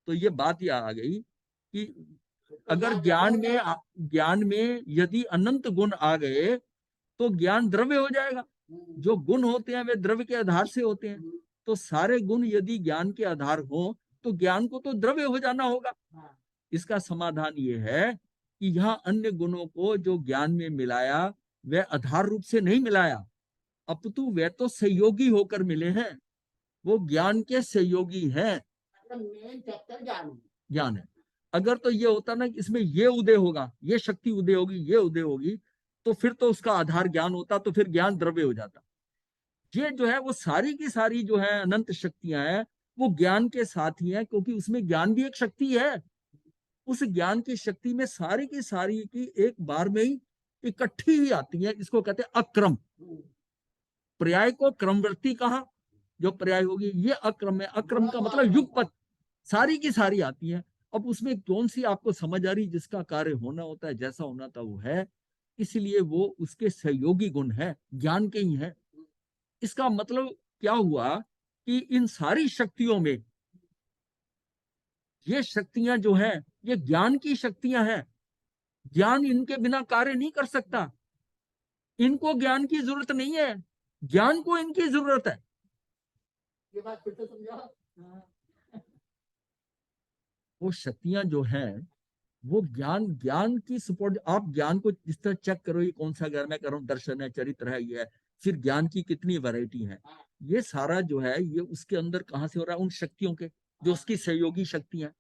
तो ये बात यह आ गई कि अगर ज्ञान में यदि अनंत गुण आ गए तो ज्ञान द्रव्य हो जाएगा। जो गुण होते हैं वे द्रव्य के आधार से होते हैं। तो सारे गुण यदि ज्ञान के आधार हो तो ज्ञान को तो द्रव्य हो जाना होगा। इसका समाधान ये है कि यहाँ अन्य गुणों को जो ज्ञान में मिलाया वह आधार रूप से नहीं मिलाया, अपितु वे तो सहयोगी होकर मिले हैं। वो ज्ञान के सहयोगी हैं। मेन चैप्टर ज्ञान है। अगर तो ये होता ना कि इसमें ये उदय होगा, ये शक्ति उदय होगी, ये उदय होगी, तो फिर तो उसका आधार ज्ञान होता, तो फिर ज्ञान द्रव्य हो जाता। ये जो है वो सारी की सारी जो है अनंत शक्तियां हैं, वो ज्ञान के साथ ही है, क्योंकि उसमें ज्ञान भी एक शक्ति है। उस ज्ञान की शक्ति में सारी की सारी की एक बार में ही इकट्ठी ही आती है। इसको कहते हैं अक्रम। पर्याय को क्रमवृत्ति कहा, जो पर्याय होगी ये अक्रम है। अक्रम का मतलब युगपत, सारी की सारी आती है। अब उसमें कौन सी आपको समझ आ रही? जिसका कार्य होना होता है, जैसा होना था वो है, इसलिए वो उसके सहयोगी गुण है, ज्ञान के ही है। इसका मतलब क्या हुआ कि इन सारी शक्तियों में ये शक्तियां जो हैं ये ज्ञान की शक्तियां हैं। ज्ञान इनके बिना कार्य नहीं कर सकता। इनको ज्ञान की जरूरत नहीं है, ज्ञान को इनकी जरूरत है। ये बात फिर से समझाओ। वो शक्तियां जो हैं वो ज्ञान की सपोर्ट। आप ज्ञान को जिस तरह चेक करो, ये कौन सा ज्ञान मैं कर रहा हूँ, दर्शन है, चरित्र है, ये है, फिर ज्ञान की कितनी वैरायटी है। ये सारा जो है ये उसके अंदर कहां से हो रहा है? उन शक्तियों के, जो उसकी सहयोगी शक्तियां।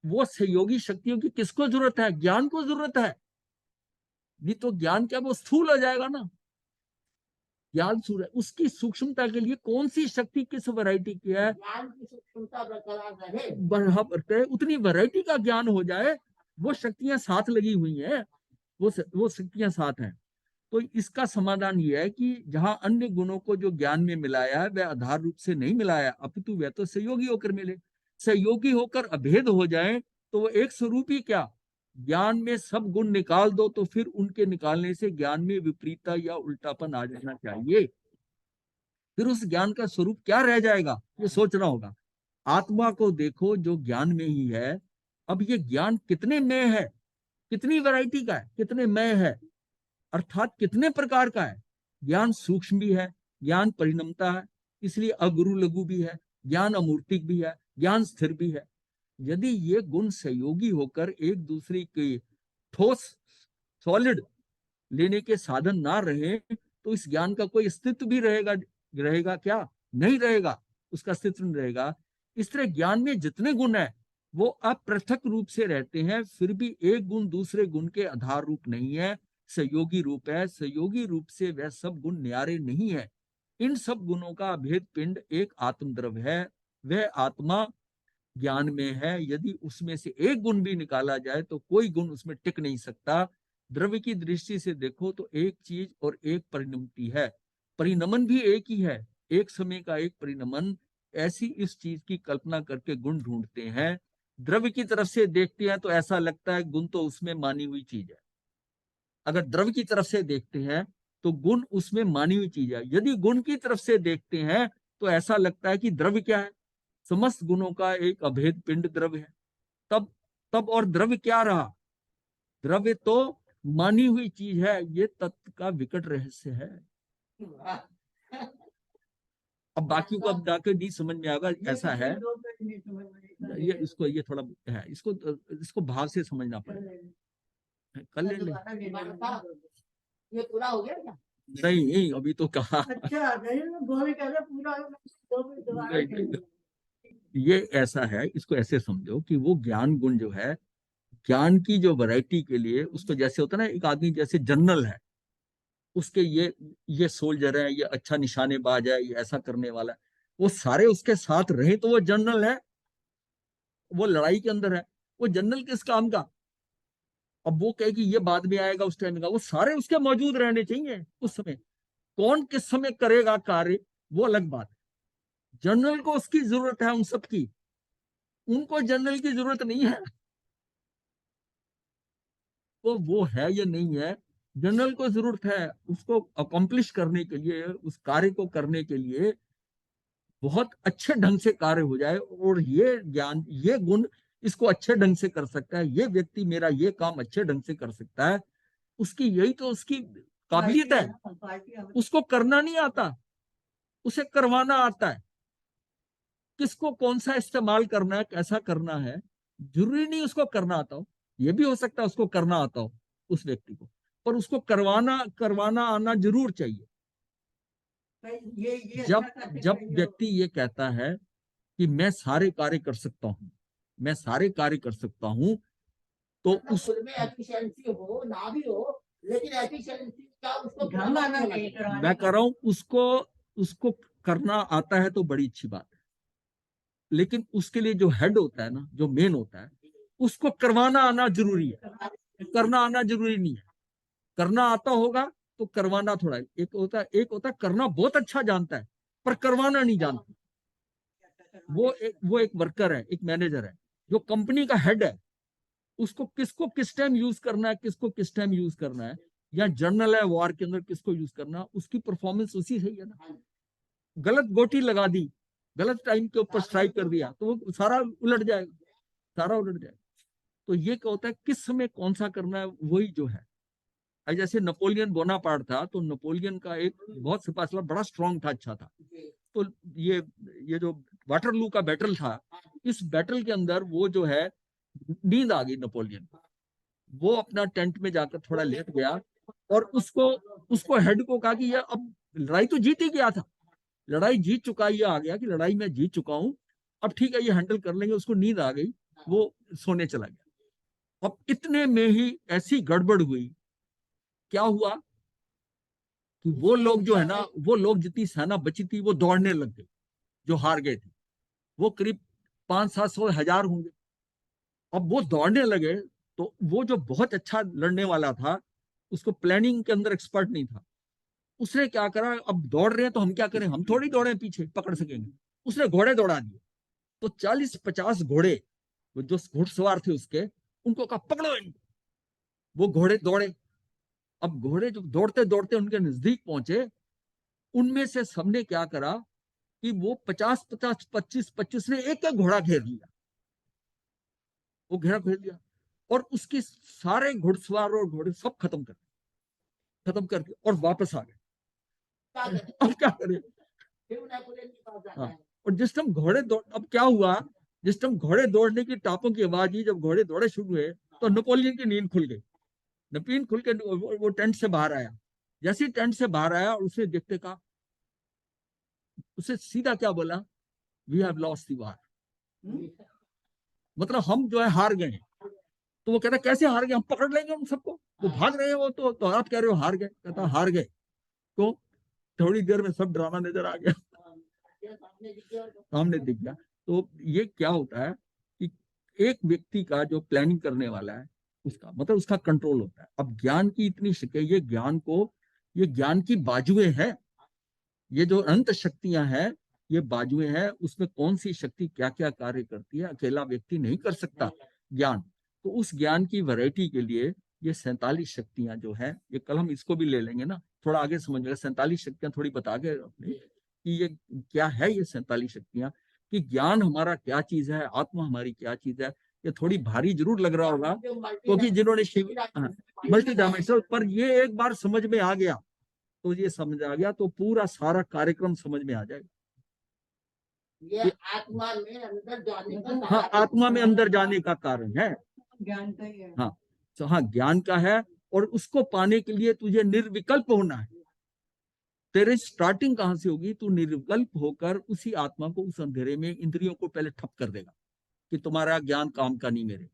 वो सहयोगी शक्तियों की किसको जरूरत है? ज्ञान को जरूरत है। नहीं तो ज्ञान क्या वो स्थूल हो जाएगा ना। ज्ञान सूर्य, उसकी सूक्ष्मता के लिए कौन सी शक्ति किस वैरायटी की है, ज्ञान की सूक्ष्मता बरकरार रहे, बराबर रहे, उतनी वैरायटी का ज्ञान हो जाए, वो शक्तियां साथ लगी हुई हैं, वो शक्तियां साथ हैं। तो इसका समाधान ये है कि जहां अन्य गुणों को जो ज्ञान में मिलाया है वह आधार रूप से नहीं मिलाया, अपितु वह तो सहयोगी होकर मिले। सहयोगी होकर अभेद हो जाए तो वो एक स्वरूप ही क्या, ज्ञान में सब गुण निकाल दो तो फिर उनके निकालने से ज्ञान में विपरीतता या उल्टापन आ जाना चाहिए। फिर उस ज्ञान का स्वरूप क्या रह जाएगा, ये सोचना होगा। आत्मा को देखो जो ज्ञान में ही है। अब ये ज्ञान कितने में है, कितनी वैरायटी का है, कितने में है, अर्थात कितने प्रकार का है। ज्ञान सूक्ष्म भी है, ज्ञान परिणमता है, इसलिए अगुरु लघु भी है, ज्ञान अमूर्तिक भी है, ज्ञान स्थिर भी है। यदि ये गुण सहयोगी होकर एक दूसरे के ठोस सॉलिड लेने के साधन ना रहे तो इस ज्ञान का कोई अस्तित्व भी रहेगा क्या, नहीं रहेगा, उसका अस्तित्व नहीं रहेगा। इस तरह ज्ञान में जितने गुण है वो अपृथक रूप से रहते हैं, फिर भी एक गुण दूसरे गुण के आधार रूप नहीं है, सहयोगी रूप है। सहयोगी रूप से वह सब गुण न्यारे नहीं है। इन सब गुणों का अभेद पिंड एक आत्मद्रव्य है, वह आत्मा ज्ञान में है। यदि उसमें से एक गुण भी निकाला जाए तो कोई गुण उसमें टिक नहीं सकता। द्रव्य की दृष्टि से देखो तो एक चीज और एक परिणमती है, परिणमन भी एक ही है, एक समय का एक परिणमन। ऐसी इस चीज की कल्पना करके गुण ढूंढते हैं। द्रव्य की तरफ से देखते हैं तो ऐसा लगता है गुण तो उसमें मानी हुई चीज है। अगर द्रव्य की तरफ से देखते हैं तो गुण उसमें मानी हुई चीज है। यदि गुण की तरफ से देखते हैं तो ऐसा लगता है कि द्रव्य क्या है, समस्त गुणों का एक अभेद पिंड द्रव्य है। तब और द्रव्य क्या रहा, द्रव्य तो मानी हुई चीज है। ये तत्व का विकट रहस्य है। अब बाकी को अब जाकर नहीं समझ में आएगा, ऐसा है ये, इसको ये थोड़ा है, इसको भाव से समझना पड़ेगा। कर ले ये पूरा हो गया क्या? नहीं अभी तो कहा। अच्छा पूरा नहीं, ये ऐसा है, इसको ऐसे समझो कि वो ज्ञान गुण जो है, ज्ञान की जो वैरायटी के लिए उसको जैसे होता है ना, एक आदमी जैसे जनरल है, उसके ये सोल्जर है, ये अच्छा निशानेबाज है, ये ऐसा करने वाला है, वो सारे उसके साथ रहे तो वो जनरल है, वो लड़ाई के अंदर है, वो जनरल किस काम का। अब वो कहे कि ये बाद में आएगा उस टाइम का, वो सारे उसके मौजूद रहने चाहिए उस समय। कौन किस समय करेगा कार्य वो अलग बात है। जनरल को उसकी जरूरत है उन सब की, उनको जनरल की जरूरत नहीं है। तो वो है या नहीं है, जनरल को जरूरत है उसको अकम्प्लिश करने के लिए, उस कार्य को करने के लिए बहुत अच्छे ढंग से कार्य हो जाए। और ये ज्ञान, ये गुण इसको अच्छे ढंग से कर सकता है, ये व्यक्ति मेरा ये काम अच्छे ढंग से कर सकता है, उसकी यही तो उसकी काबिलियत है। उसको करना नहीं आता, उसे करवाना आता है। किसको कौन सा इस्तेमाल करना है, कैसा करना है, जरूरी नहीं उसको करना आता हो। यह भी हो सकता है उसको करना आता हो उस व्यक्ति को, पर उसको करवाना आना जरूर चाहिए। जब व्यक्ति ये कहता है कि मैं सारे कार्य कर सकता हूं, मैं सारे कार्य कर सकता हूं, तो उस में एफिशिएंसी हो ना भी हो, लेकिन एफिशिएंसी का उसको मैं कह रहा हूं उसको करना आता है तो बड़ी अच्छी बात है, लेकिन उसके लिए जो हेड होता है ना, जो मेन होता है, उसको करवाना आना जरूरी है, करना आना जरूरी नहीं है। करना आता होगा तो करवाना थोड़ा, एक होता है करना बहुत अच्छा जानता है पर करवाना नहीं जानता। वो एक वर्कर है, एक मैनेजर है, जो कंपनी का हेड है, उसको किसको किस टाइम यूज करना है, किसको किस टाइम यूज करना है, या जर्नल है वॉर के अंदर किसको यूज करना, उसकी परफॉर्मेंस उसी से ही है ना। गलत गोटी लगा दी, गलत टाइम के ऊपर स्ट्राइक कर दिया तो वो सारा उलट जाएगा, सारा उलट जाएगा। तो ये क्या होता है, किस समय कौन सा करना है, वही जो है। जैसे नेपोलियन बोनापार्ट था, तो नेपोलियन का एक बहुत सिपाही बड़ा स्ट्रांग था, अच्छा था। तो ये जो वाटरलू का बैटल था, इस बैटल के अंदर वो जो है नींद आ गई नेपोलियन, वो अपना टेंट में जाकर थोड़ा लेट गया और उसको हेड को कहा कि ये अब लड़ाई तो जीत ही गया था, लड़ाई जीत चुका, ये आ गया कि लड़ाई में जीत चुका हूं, अब ठीक है ये हैंडल कर लेंगे। उसको नींद आ गई, वो सोने चला गया। अब इतने में ही ऐसी गड़बड़ हुई, क्या हुआ कि वो लोग जो है ना, वो लोग जितनी सेना बची थी वो दौड़ने लग गए, जो हार गए थे वो करीब 500-700 होंगे। अब वो दौड़ने लगे तो वो जो बहुत अच्छा लड़ने वाला था, उसको प्लानिंग के अंदर एक्सपर्ट नहीं था, उसने क्या करा, अब दौड़ रहे हैं तो हम क्या करें, हम थोड़ी दौड़े पीछे पकड़ सकेंगे, उसने घोड़े दौड़ा दिए। तो 40-50 घोड़े जो घुड़सवार थे उसके, उनको कहा पकड़ो इनको। वो घोड़े दौड़े। अब घोड़े जो दौड़ते दौड़ते उनके नजदीक पहुंचे, उनमें से सबने क्या करा कि वो 50-50, 25-25 ने एक एक घोड़ा घेर लिया, वो घेरा घेर लिया, और उसकी सारे घुड़सवार और घोड़े सब खत्म करके और वापस आ गए। अब क्या करें? हाँ, और जिस टाइम घोड़े दौड़, अब क्या हुआ, जिस टाइम घोड़े दौड़ने की टापों की आवाज ही, जब घोड़े दौड़े शुरू हुए तो नेपोलियन की नींद खुल गई। नेपोलियन खुल के वो टेंट से बाहर आया। जैसे ही टेंट से बाहर आया और उसे देखते कहा, उसे सीधा क्या बोला, we have lost the war, मतलब हम जो है हार गए। तो वो कहता कैसे हार गए, हम पकड़ लेंगे उन सबको, वो भाग रहे हैं, वो तो आप कह रहे हो हार गए। कहता हार गए। तो थोड़ी देर में सब ड्रामा नजर आ गया, सामने दिख गया। तो ये क्या होता है कि एक व्यक्ति का जो प्लानिंग करने वाला है, उसका मतलब उसका कंट्रोल होता है। अब ज्ञान की इतनी शक्ति, ये ज्ञान की बाजुएं हैं, ये जो अनंत शक्तियां हैं, ये बाजुएं हैं, उसमें कौन सी शक्ति क्या क्या कार्य करती है, अकेला व्यक्ति नहीं कर सकता ज्ञान। तो उस ज्ञान की वैरायटी के लिए ये 47 शक्तियां जो है, ये कल हम इसको भी ले लेंगे ना, थोड़ा आगे समझेंगे। 47 शक्तियां थोड़ी बता के अपने कि ये क्या है, ये 47 शक्तियां, कि ज्ञान हमारा क्या चीज है, आत्मा हमारी क्या चीज है। ये थोड़ी भारी जरूर लग रहा होगा, क्योंकि जिन्होंने शिव मल्टी डायमेंशनल, पर ये एक बार समझ में आ गया तो ये समझ आ गया तो पूरा सारा कार्यक्रम समझ में आ जाएगा। ये आत्मा में अंदर जाने का हाँ, आत्मा में अंदर जाने का कारण है। ज्ञान का ही है। हाँ, तो हाँ, ज्ञान का है, और उसको पाने के लिए तुझे निर्विकल्प होना है। तेरे स्टार्टिंग कहां से होगी, तू निर्विकल्प होकर उसी आत्मा को, उस अंधेरे में इंद्रियों को पहले ठप कर देगा कि तुम्हारा ज्ञान काम का नहीं, मेरे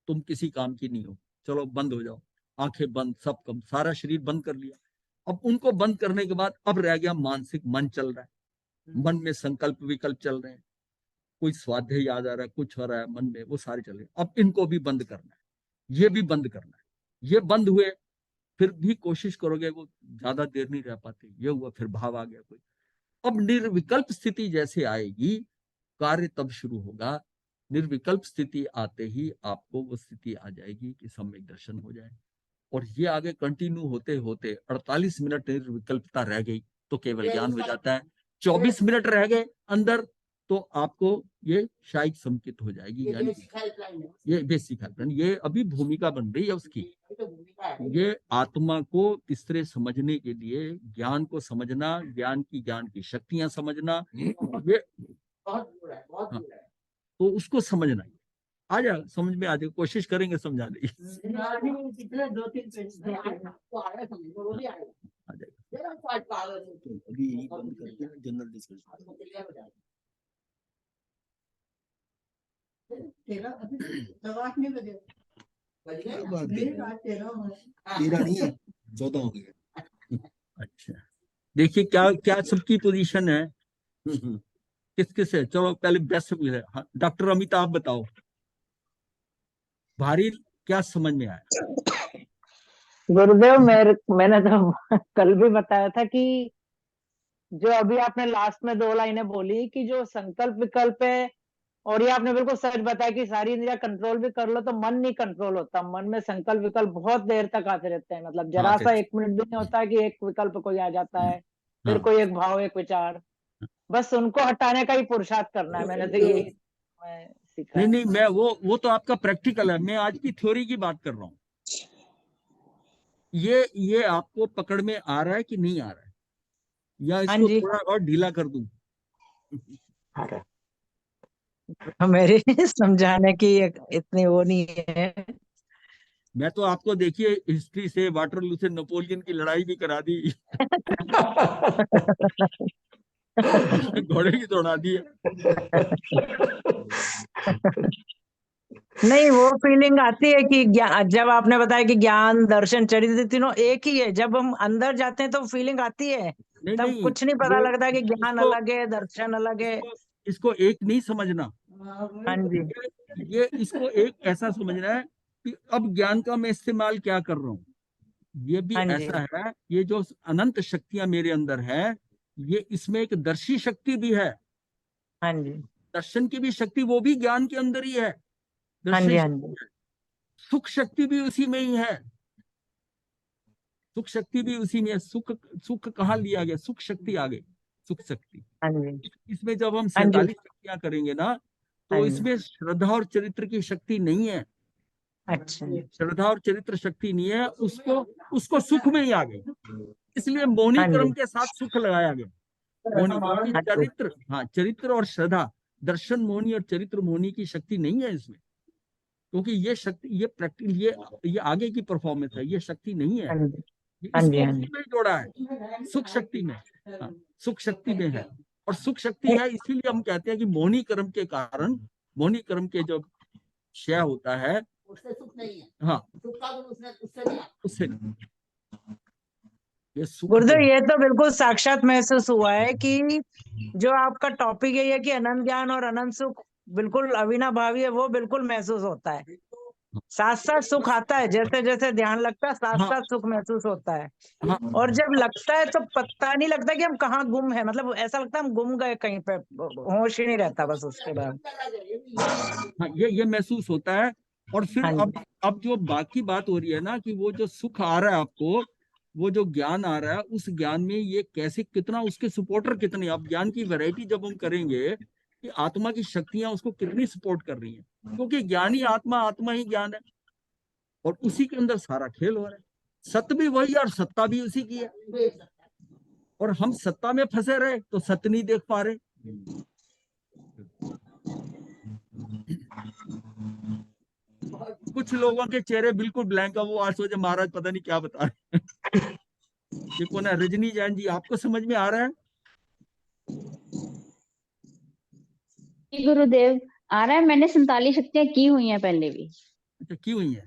तुम किसी काम की नहीं हो, चलो बंद हो जाओ, आंखें बंद, सब कम, सारा शरीर बंद कर लिया। अब उनको बंद करने के बाद अब रह गया मानसिक, मन चल रहा है, मन में संकल्प विकल्प चल रहे हैं, कोई स्वाध्याय याद आ रहा है, कुछ हो रहा है मन में, वो सारे चल रहे हैं। अब इनको भी बंद करना है, ये भी बंद करना है। ये बंद हुए, फिर भी कोशिश करोगे वो ज्यादा देर नहीं रह पाते, ये हुआ, फिर भाव आ गया कोई। अब निर्विकल्प स्थिति जैसे आएगी, कार्य तब शुरू होगा। निर्विकल्प स्थिति आते ही आपको वो स्थिति आ जाएगी कि सम्यक दर्शन हो जाए। और ये आगे कंटिन्यू होते होते 48 मिनट निर्विकल्पता रह गई तो केवल ज्ञान हो जाता है। 24 मिनट रह गए अंदर तो आपको ये शायद संकित हो जाएगी। ये यानी बेसिक हेल्पलाइन है, ये बेसिक हेल्पलाइन, ये अभी भूमिका बन रही है उसकी। ये तो भूमिका है। ये आत्मा को इस तरह समझने के लिए, ज्ञान को समझना, ज्ञान की शक्तियां समझना, ये बहुत दूर है, बहुत दूर है। तो उसको समझना ही आ जाए, समझ में आ जाए, कोशिश करेंगे समझाने की, कितने 2-3 पेज आपको आया समझ में, वो भी आएगा। आ जाएगा। जरा पाठ पागल है। अभी यही बंद करते हैं जनरल डिस्कशन। आपको क्लियर हो जाएगा। तेरा अभी 8 नहीं बजे बज गए क्या ना? बात मेरे है, आज 13 हुए। 13 नहीं है 14 हो गए। अच्छा, देखिए क्या क्या सबकी पोजीशन है, किस किस है। चलो पहले बेस्ट है, डॉक्टर अमिता आप बताओ, भारी क्या समझ में आया? गुरुदेव, मैंने तो कल भी बताया था कि जो अभी आपने लास्ट में 2 लाइनें बोली कि जो संकल्प विकल्प है, और ये आपने बिल्कुल सच बताया कि सारी इंद्रियां कंट्रोल भी कर लो तो मन नहीं कंट्रोल होता। मन में संकल्प विकल्प बहुत देर तक आते रहते हैं, मतलब जरा सा 1 मिनट भी नहीं होता कि एक विकल्प कोई आ जाता है, फिर हाँ, कोई एक भाव, एक विचार, बस उनको हटाने का ही पुरुषार्थ करना है। मैंने तो ये मैं सीखा नहीं है। नहीं, मैं वो तो आपका प्रैक्टिकल है, मैं आज की थ्योरी की बात कर रहा हूँ। ये आपको पकड़ में आ रहा है कि नहीं आ रहा है, या हाँ इसको जी, थोड़ा और ढीला कर दूं? मेरी समझाने की इतनी वो नहीं है। मैं तो आपको देखिए हिस्ट्री से, वाटरलू से नेपोलियन की लड़ाई भी करा दी, घोड़े की दौड़ा दी है। नहीं, वो फीलिंग आती है कि जब आपने बताया कि ज्ञान, दर्शन, चरित्र तीनों एक ही है, जब हम अंदर जाते हैं तो फीलिंग आती है, नहीं तब नहीं, कुछ नहीं पता ये लगता कि ज्ञान इसको अलग है, दर्शन अलग है। इसको एक नहीं समझना, हाँ जी। ये इसको एक ऐसा समझना है कि अब ज्ञान का मैं इस्तेमाल क्या कर रहा हूँ। ये भी हाँ जी। ऐसा है, ये जो अनंत शक्तियां मेरे अंदर है, ये इसमें एक दर्शी शक्ति भी है, हाँ जी। दर्शन की भी शक्ति, वो भी ज्ञान के अंदर ही है। हाँ जी। दर्शन हाँ जी। सुख शक्ति भी उसी में ही है, सुख शक्ति भी उसी में है। सुख सुख कहाँ लिया गया, सुख शक्ति आ गई, सुख शक्ति। हाँ जी। इसमें जब हम हाँ जी। 47 शक्तियां करेंगे ना, हाँ तो जी। इसमें श्रद्धा और चरित्र की शक्ति नहीं है, अच्छा। श्रद्धा और चरित्र शक्ति नहीं है, उसको उसको सुख में ही आ गई, इसलिए मौनी हाँ जी। कर्म के साथ सुख लगाया गया। मौनी क्योंकि हाँ जी। चरित्र, हाँ चरित्र और श्रद्धा, दर्शन मौनी और चरित्र मौनी की शक्ति नहीं है इसमें, क्योंकि ये शक्ति, ये प्रैक्टिस, ये आगे की परफॉर्मेंस है, ये शक्ति नहीं है। हाँ जी। ये हाँ जी। इसको हाँ जी। उसमें जोड़ा है, सुख शक्ति में। हाँ, सुख शक्ति में है, और सुख शक्ति है इसीलिए हम कहते हैं कि मौनी कर्म के कारण, मौनी कर्म के जो क्षय होता है, उससे सुख नहीं है, हाँ सुख का गुण उससे नहीं आता। उससे ये सुख गुरुदेव, जो है, ये तो बिल्कुल साक्षात महसूस हुआ है कि जो आपका टॉपिक है ये कि अनंत ज्ञान और अनंत सुख बिल्कुल अविनाभावी है, वो बिल्कुल महसूस होता है। साथ साथ सुख आता है, जैसे जैसे ध्यान लगता है साथ हाँ साथ सुख महसूस होता है। हाँ और जब लगता है तो पता नहीं लगता कि हम कहाँ गुम है, मतलब ऐसा लगता है हम गुम गए कहीं पे, होश ही नहीं रहता बस उसके बाद। हाँ, ये महसूस होता है। और फिर हाँ जी। अब जो बाकी बात हो रही है ना, कि वो जो सुख आ रहा है आपको, वो जो ज्ञान आ रहा है, उस ज्ञान में ये कैसे, कितना उसके सपोर्टर कितने, अब ज्ञान की वैरायटी जब हम करेंगे कि आत्मा की शक्तियां उसको कितनी सपोर्ट कर रही हैं, क्योंकि ज्ञान ही आत्मा, आत्मा ही ज्ञान है, और उसी के अंदर सारा खेल हो रहा है। सत्य भी वही है और सत्ता भी उसी की है, और हम सत्ता में फंसे रहे तो सत्य नहीं देख पा रहे। कुछ लोगों के चेहरे बिल्कुल ब्लैंक है, वो आज सोचे महाराज पता नहीं क्या बता रहे हैं। ये कौन है? रजनी जैन जी, आपको समझ में आ रहा है? जी गुरुदेव, आ रहा है। मैंने 47 शक्तियां की हुई हैं पहले भी। अच्छा, की हुई है?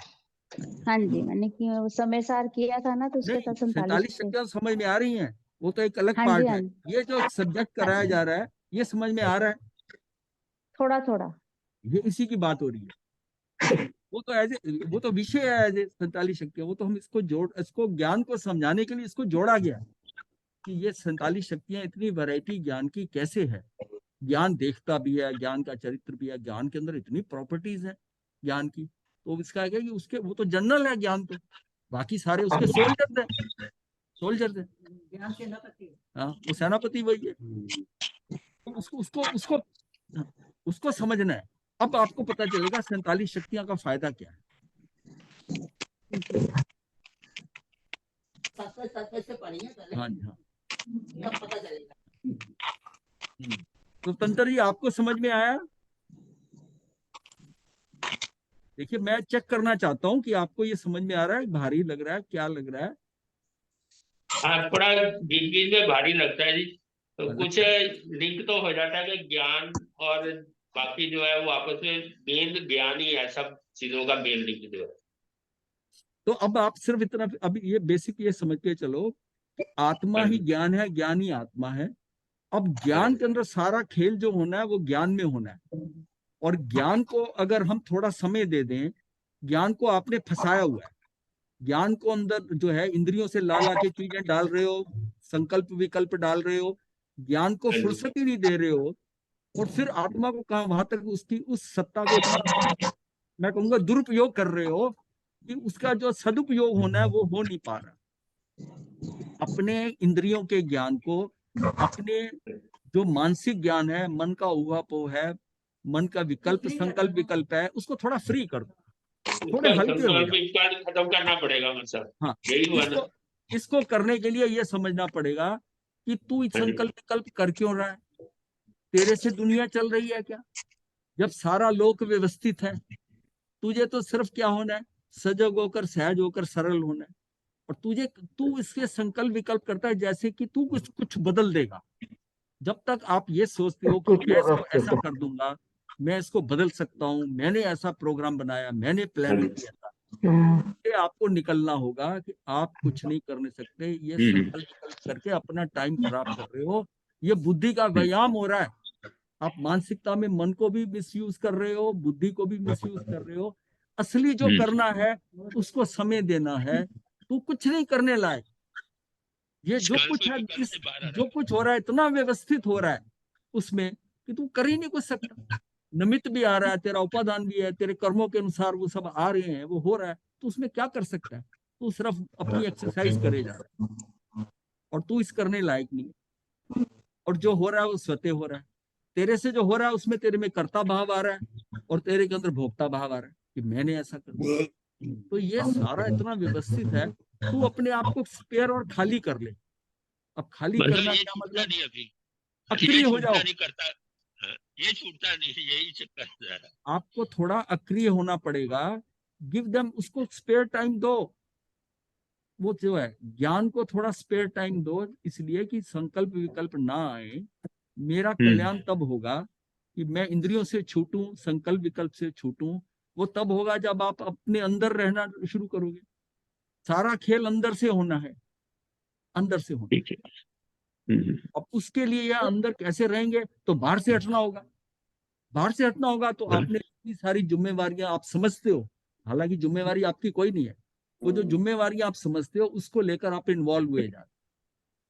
हाँ जी, मैंने की हुई है। वो समय सार किया था ना, तो उसके नहीं, साथ 47 47 शक्तियां। शक्तियां समझ में आ रही हैं, वो तो एक अलग हाँ जी। पार्ट हाँ है। जी। ये जो सब्जेक्ट कराया जा रहा है, ये समझ में आ रहा है, थोड़ा थोड़ा। ये इसी की बात हो रही है। वो तो वो तो विषय है एज 47 शक्तियां, वो तो हम इसको ज्ञान को समझाने के लिए इसको जोड़ा गया कि ये 47 शक्तियां इतनी वैरायटी ज्ञान की कैसे है। ज्ञान देखता भी है, ज्ञान का चरित्र भी है, ज्ञान के अंदर इतनी प्रॉपर्टीज है ज्ञान की, तो इसका है कि उसके, वो तो जनरल है ज्ञान, तो बाकी सारे उसके सोल्जर्स है, सोल्जर्स है। ज्ञान सेनापति। हाँ, वो सेनापति वही है, तो उसको उसको उसको उसको समझना है। अब आपको पता चलेगा 47 शक्तियां का फायदा क्या है। सत्य से पढ़िए पहले, हाँ जी, हाँ। तब पता चलेगा। तो तंत्र जी, आपको समझ में आया? देखिए, मैं चेक करना चाहता हूँ कि आपको ये समझ में आ रहा है, भारी लग रहा है, क्या लग रहा है? हाँ, थोड़ा बीच बीच में भारी लगता है जी। तो कुछ अच्छा। लिंक तो हो जाता है कि ज्ञान और बाकी जो है वो आपस में मेन ज्ञान ही है, सब चीजों का मेन लिंक जो है। तो अब आप सिर्फ इतना, अब ये बेसिक ये समझ के चलो कि आत्मा ही ज्ञान है, ज्ञान ही आत्मा है। अब ज्ञान के अंदर सारा खेल जो होना है वो ज्ञान में होना है, और ज्ञान को अगर हम थोड़ा समय दे दें, ज्ञान को आपने फंसाया हुआ है, ज्ञान को अंदर जो है इंद्रियों से ला ला के चीजें डाल रहे हो, संकल्प विकल्प डाल रहे हो, ज्ञान को फुर्सत ही नहीं दे रहे हो, और फिर आत्मा को कहा वहां तक उसकी उस सत्ता को इतना, मैं कहूंगा दुरुपयोग कर रहे हो कि उसका जो सदुपयोग होना है वो हो नहीं पा रहा। अपने इंद्रियों के ज्ञान को, अपने जो मानसिक ज्ञान है, मन का ऊहापोह है, मन का विकल्प, संकल्प विकल्प है, उसको थोड़ा फ्री कर दो, थोड़े हल्के हो जाओ। खत्म करना पड़ेगा, मतलब हाँ, यही हुआ ना। इसको करने के लिए ये समझना पड़ेगा कि तू इस संकल्प विकल्प कर क्यों रहा है, तेरे से दुनिया चल रही है क्या? जब सारा लोक व्यवस्थित है, तुझे तो सिर्फ क्या होना है, सजग होकर, सहज होकर, सरल होना है, और तू इसके संकल्प विकल्प करता है जैसे कि तू कुछ कुछ बदल देगा। जब तक आप ये सोचते हो कि मैं इसको ऐसा कर दूंगा, मैं इसको बदल सकता हूँ, मैंने ऐसा प्रोग्राम बनाया, मैंने प्लान किया था। ये आपको निकलना होगा कि आप कुछ नहीं करने सकते, ये संकल्प करके अपना टाइम खराब कर रहे हो। ये बुद्धि का व्यायाम हो रहा है। आप मानसिकता में मन को भी मिसयूज कर रहे हो, बुद्धि को भी मिसयूज कर रहे हो। असली जो करना है उसको समय देना है। तू कुछ नहीं करने लायक। ये जो कुछ है, जो कुछ हो रहा है इतना व्यवस्थित हो रहा है उसमें कि तू कर ही नहीं कुछ सकता। निमित्त भी आ रहा है, तेरा उपादान भी है, तेरे कर्मों के अनुसार वो सब आ रहे हैं, वो हो रहा है, तो उसमें क्या कर सकता है? तू सिर्फ अपनी एक्सरसाइज करे जा रहा है और तू इस करने लायक नहीं है। और जो हो रहा है वो स्वतः हो रहा है। तेरे से जो हो रहा है उसमें तेरे में कर्ता भाव आ रहा है और तेरे के अंदर भोक्ता भाव आ रहा है कि मैंने ऐसा कर दिया। तो ये सारा इतना व्यवस्थित है। तू अपने आप को स्पेयर और खाली कर ले। अब खाली करना क्या मतलब? नहीं अभी अक्रिय हो जाओ। नहीं करता, ये छूटता नहीं, यही चक्कर है। आपको थोड़ा अक्रिय होना पड़ेगा। गिव देम, उसको स्पेयर टाइम दो। वो जो है ज्ञान को थोड़ा स्पेयर टाइम दो, इसलिए कि संकल्प विकल्प ना आए। मेरा कल्याण तब होगा कि मैं इंद्रियों से छूटूं, संकल्प विकल्प से छूटूं। वो तब होगा जब आप अपने अंदर रहना शुरू करोगे। सारा खेल अंदर से होना है, अंदर से होना। ठीक है। अब उसके लिए या अंदर कैसे रहेंगे, तो बाहर से हटना होगा। बाहर से हटना होगा तो आपने इतनी सारी जिम्मेवारियां आप समझते हो, हालांकि जिम्मेवारी आपकी कोई नहीं है। वो जो जिम्मेवारी आप समझते हो उसको लेकर आप इन्वॉल्व हुए जा रहे।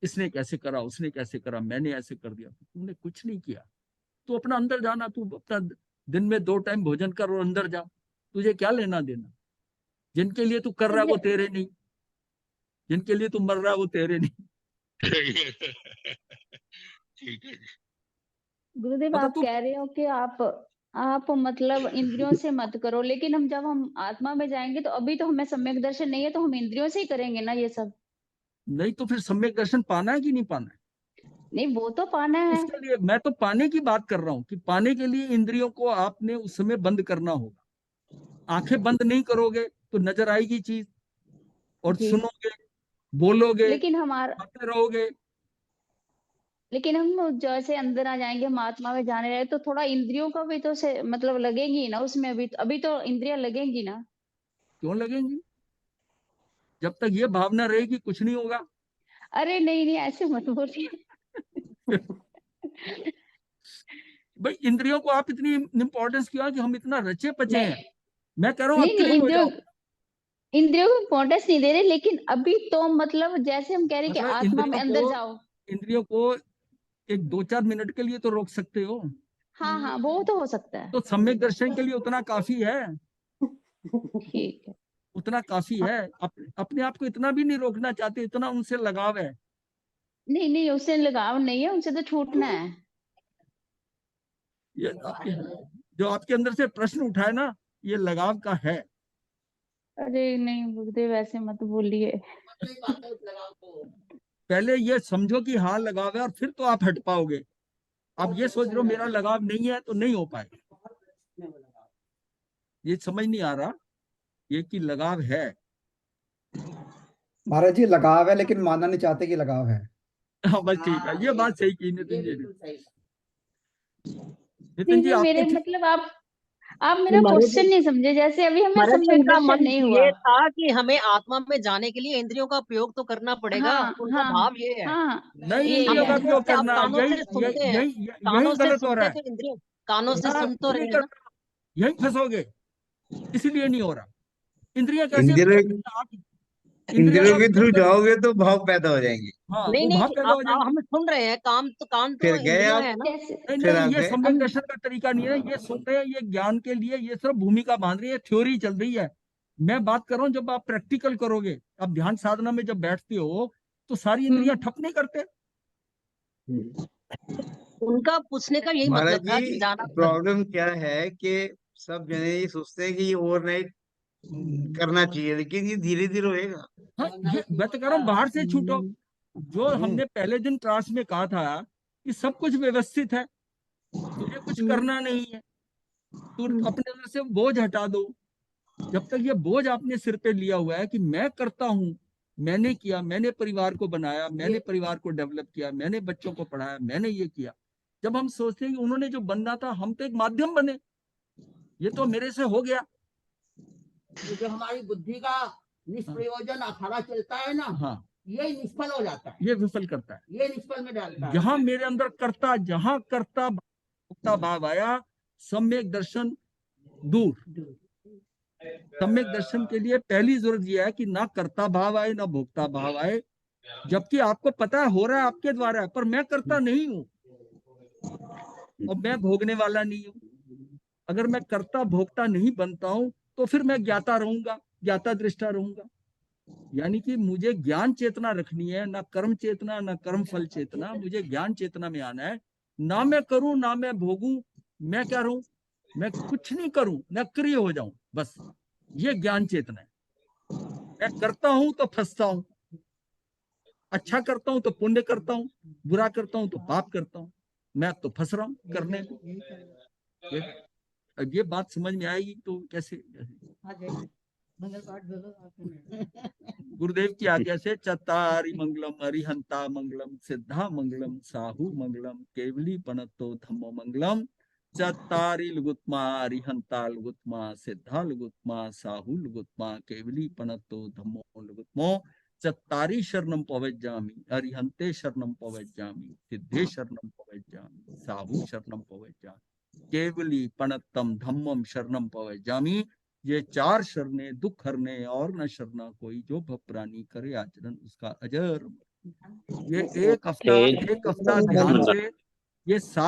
इसने कैसे करा, उसने कैसे करा, मैंने ऐसे कर दिया। तुमने कुछ नहीं किया। तू अपना अंदर जाना। तू अपना दिन में 2 टाइम भोजन कर और अंदर जा। तुझे क्या लेना देना? जिनके लिए तू कर रहा है वो तेरे नहीं, जिनके लिए तू मर रहा है वो तेरे नहीं। ठीक है। गुरुदेव मतलब आप तू कह रहे हो कि आप मतलब इंद्रियों से मत करो, लेकिन हम जब हम आत्मा में जाएंगे तो अभी तो हमें सम्यक दर्शन नहीं है, तो हम इंद्रियों से ही करेंगे ना ये सब। नहीं तो फिर सम्यक दर्शन पाना है कि नहीं पाना है? नहीं वो तो पाना है। उसके लिए मैं तो पाने की बात कर रहा हूँ कि पाने के लिए इंद्रियों को आपने उस समय बंद करना होगा। आंखें बंद नहीं करोगे तो नजर आएगी चीज, और जी सुनोगे, बोलोगे, लेकिन हमारा खाते रहोगे। लेकिन हम जैसे अंदर आ जाएंगे, हम आत्मा में जाने रहे तो थोड़ा इंद्रियों का भी तो से मतलब लगेंगी ना उसमें। अभी तो इंद्रियां लगेंगी ना। क्यों लगेंगी? जब तक ये भावना रहेगी कुछ नहीं होगा। अरे नहीं नहीं ऐसे मत बोलिए। भाई इंद्रियों को आप इतनी इंपॉर्टेंस क्यों है कि हम इतना रचे पचे नहीं हैं? मैं कह रहा हूँ नहीं नहीं अक्रिय हो जाओ। इंद्रियों को इम्पोर्टेंस नहीं दे रहे, लेकिन अभी तो मतलब जैसे हम कह रहे हैं कि मतलब आत्मा में अंदर जाओ। इंद्रियों को एक 2-4 मिनट के लिए तो रोक सकते हो। हाँ हाँ वो तो हो सकता है। तो सम्यक दर्शन के लिए उतना काफी है। ठीक है। उतना काफी है। अपने आप को इतना भी नहीं रोकना चाहते, इतना उनसे लगाव है। नहीं नहीं उससे लगाव नहीं है, उनसे तो छूटना है। ये जो आपके अंदर से प्रश्न उठाए ना, ये लगाव का है। अरे नहीं गुरुदेव ऐसे मत बोलिए। पहले ये समझो कि हाँ लगाव है, और फिर तो आप हट पाओगे। आप ये सोच रहे हो मेरा लगाव नहीं है तो नहीं हो पाएगा। ये समझ नहीं आ रहा ये कि लगाव है। महाराज जी लगाव है, लेकिन मानना नहीं चाहते कि लगाव है। हाँ बस ठीक है, ये बात सही की नितिन जी ने। नितिन नहीं जी नहीं मेरे आपके मतलब आप मेरा महाराज जी, क्वेश्चन नहीं समझे। जैसे अभी हमें महाराज जी सम्यक उनका दर्शन मन नहीं हुआ। ये था कि हमें आत्मा में जाने के लिए इंद्रियों का प्रयोग तो करना पड़ेगा। हाँ उनका हाँ भाव ये है। हाँ नहीं, यही इंद्रियों है। का अब प्रयोग जैसे आप करना, कानों यही से सुनते यही हैं, यही कानों यही से गलत हो रहा सुनते है। तो इंद्रियों, कानों से हाँ, सुन तो कुछ रहे नहीं हैं ना। करना, यही फंसोगे। इसलिए नहीं हो रहा। इंद्रियां कैसे इंद्रियों आप इंद्रियों इंद्रियों का के थ्रू प्रयोग करो। जाओगे तो भाव पैदा हो जाएंगे। हाँ, नहीं वो नहीं भाव पैदा हो आप जाएंगे। हम सुन रहे हैं, कान तो फिर गए इंद्रियां आप, है ना। जैसे नहीं फिर नहीं, आप ये गए। सम्यक दर्शन का तरीका नहीं है। ये सुन रहे हैं, ये ज्ञान के लिए ये सिर्फ भूमिका बांध रही है, थ्योरी चल रही है। मैं बात कर रहा हूँ जब आप प्रैक्टिकल करोगे। अब ध्यान साधना में जब बैठते हो तो सारी इंद्रियां ठप नहीं करते। उनका पूछने का यही महाराज मतलब था कि जी जाना प्रॉब्लम क्या है कि सब जने ये सोचते हैं कि ये ओवरनाइट करना चाहिए, लेकिन ये धीरे धीरे होएगा। हाँ, ये मैं तो कह रहा हूँ बाहर से छूटो। जो हमने पहले दिन क्लास में कहा था कि सब कुछ व्यवस्थित है, तुझे कुछ करना नहीं है। तू अपने अंदर से बोझ हटा दो। जब तक ये बोझ आपने सिर पे लिया हुआ है कि मैं करता हूँ, मैंने किया, मैंने परिवार को बनाया, मैंने परिवार को डेवलप किया, मैंने बच्चों को पढ़ाया, मैंने ये किया, जब हम सोचते हैं कि उन्होंने जो बनना था, हम तो एक माध्यम बने, ये तो मेरे से हो गया। तो जो हमारी बुद्धि का निष्प्रयोजन अखाड़ा चलता है ना, हाँ, ये निष्फल हो जाता है, ये विफल करता है। ये निष्फल में डालता है। जहां मेरे अंदर कर्ता, जहां कर्ता भोक्ता भाव आया, सम्यक दर्शन दूर। सम्यक दर्शन के लिए पहली जरूरत यह है कि ना कर्ता भाव आए ना भोक्ता भाव आए, जबकि आपको पता है हो रहा है आपके द्वारा है, पर मैं कर्ता नहीं हूं और मैं भोगने वाला नहीं हूं। अगर मैं कर्ता भोक्ता नहीं बनता हूं तो फिर मैं ज्ञाता रहूंगा, ज्ञाता दृष्टा रहूंगा। यानी कि मुझे ज्ञान चेतना रखनी है, ना कर्म चेतना ना कर्म फल चेतना। मुझे ज्ञान चेतना में आना है, ना मैं करूं ना मैं भोगूं, मैं क्या रहूं, मैं कुछ नहीं करूं, मैं क्रिय हो जाऊं, बस ये ज्ञान चेतना है। मैं करता हूं तो फंसता हूं, अच्छा करता हूं तो पुण्य करता हूं, बुरा करता हूं तो पाप करता हूं, मैं तो फंस रहा हूं करने में। अब ये बात समझ में आएगी तो कैसे। गुरुदेव की आज्ञा से चत्तारि मंगलम अरिहंता मंगलम सिद्धा मंगलम साहु मंगलम केवली पनतो धम्मो मंगलम। चत्तारि लुगुत्मा अरिहंता लुगुत्मा सिद्धा लुगुत्मा साहु लुगुत्मा केवली पनतो धम्मो लुगुत्मो। चत्तारि शरणम पवज्जामि अरिहंते शरणम पवज्जामि सिद्धे शरणम पवज्जामि साहु शरणम पवज्जामि केवली पनत्तम धम्मम शरणम पवज्जामि। ये 4 शरणे दुख हरने और न शरणा कोई, जो भवप्राणी करे आचरण उसका अजर। ये एक हफ्ता ध्यान से ये 7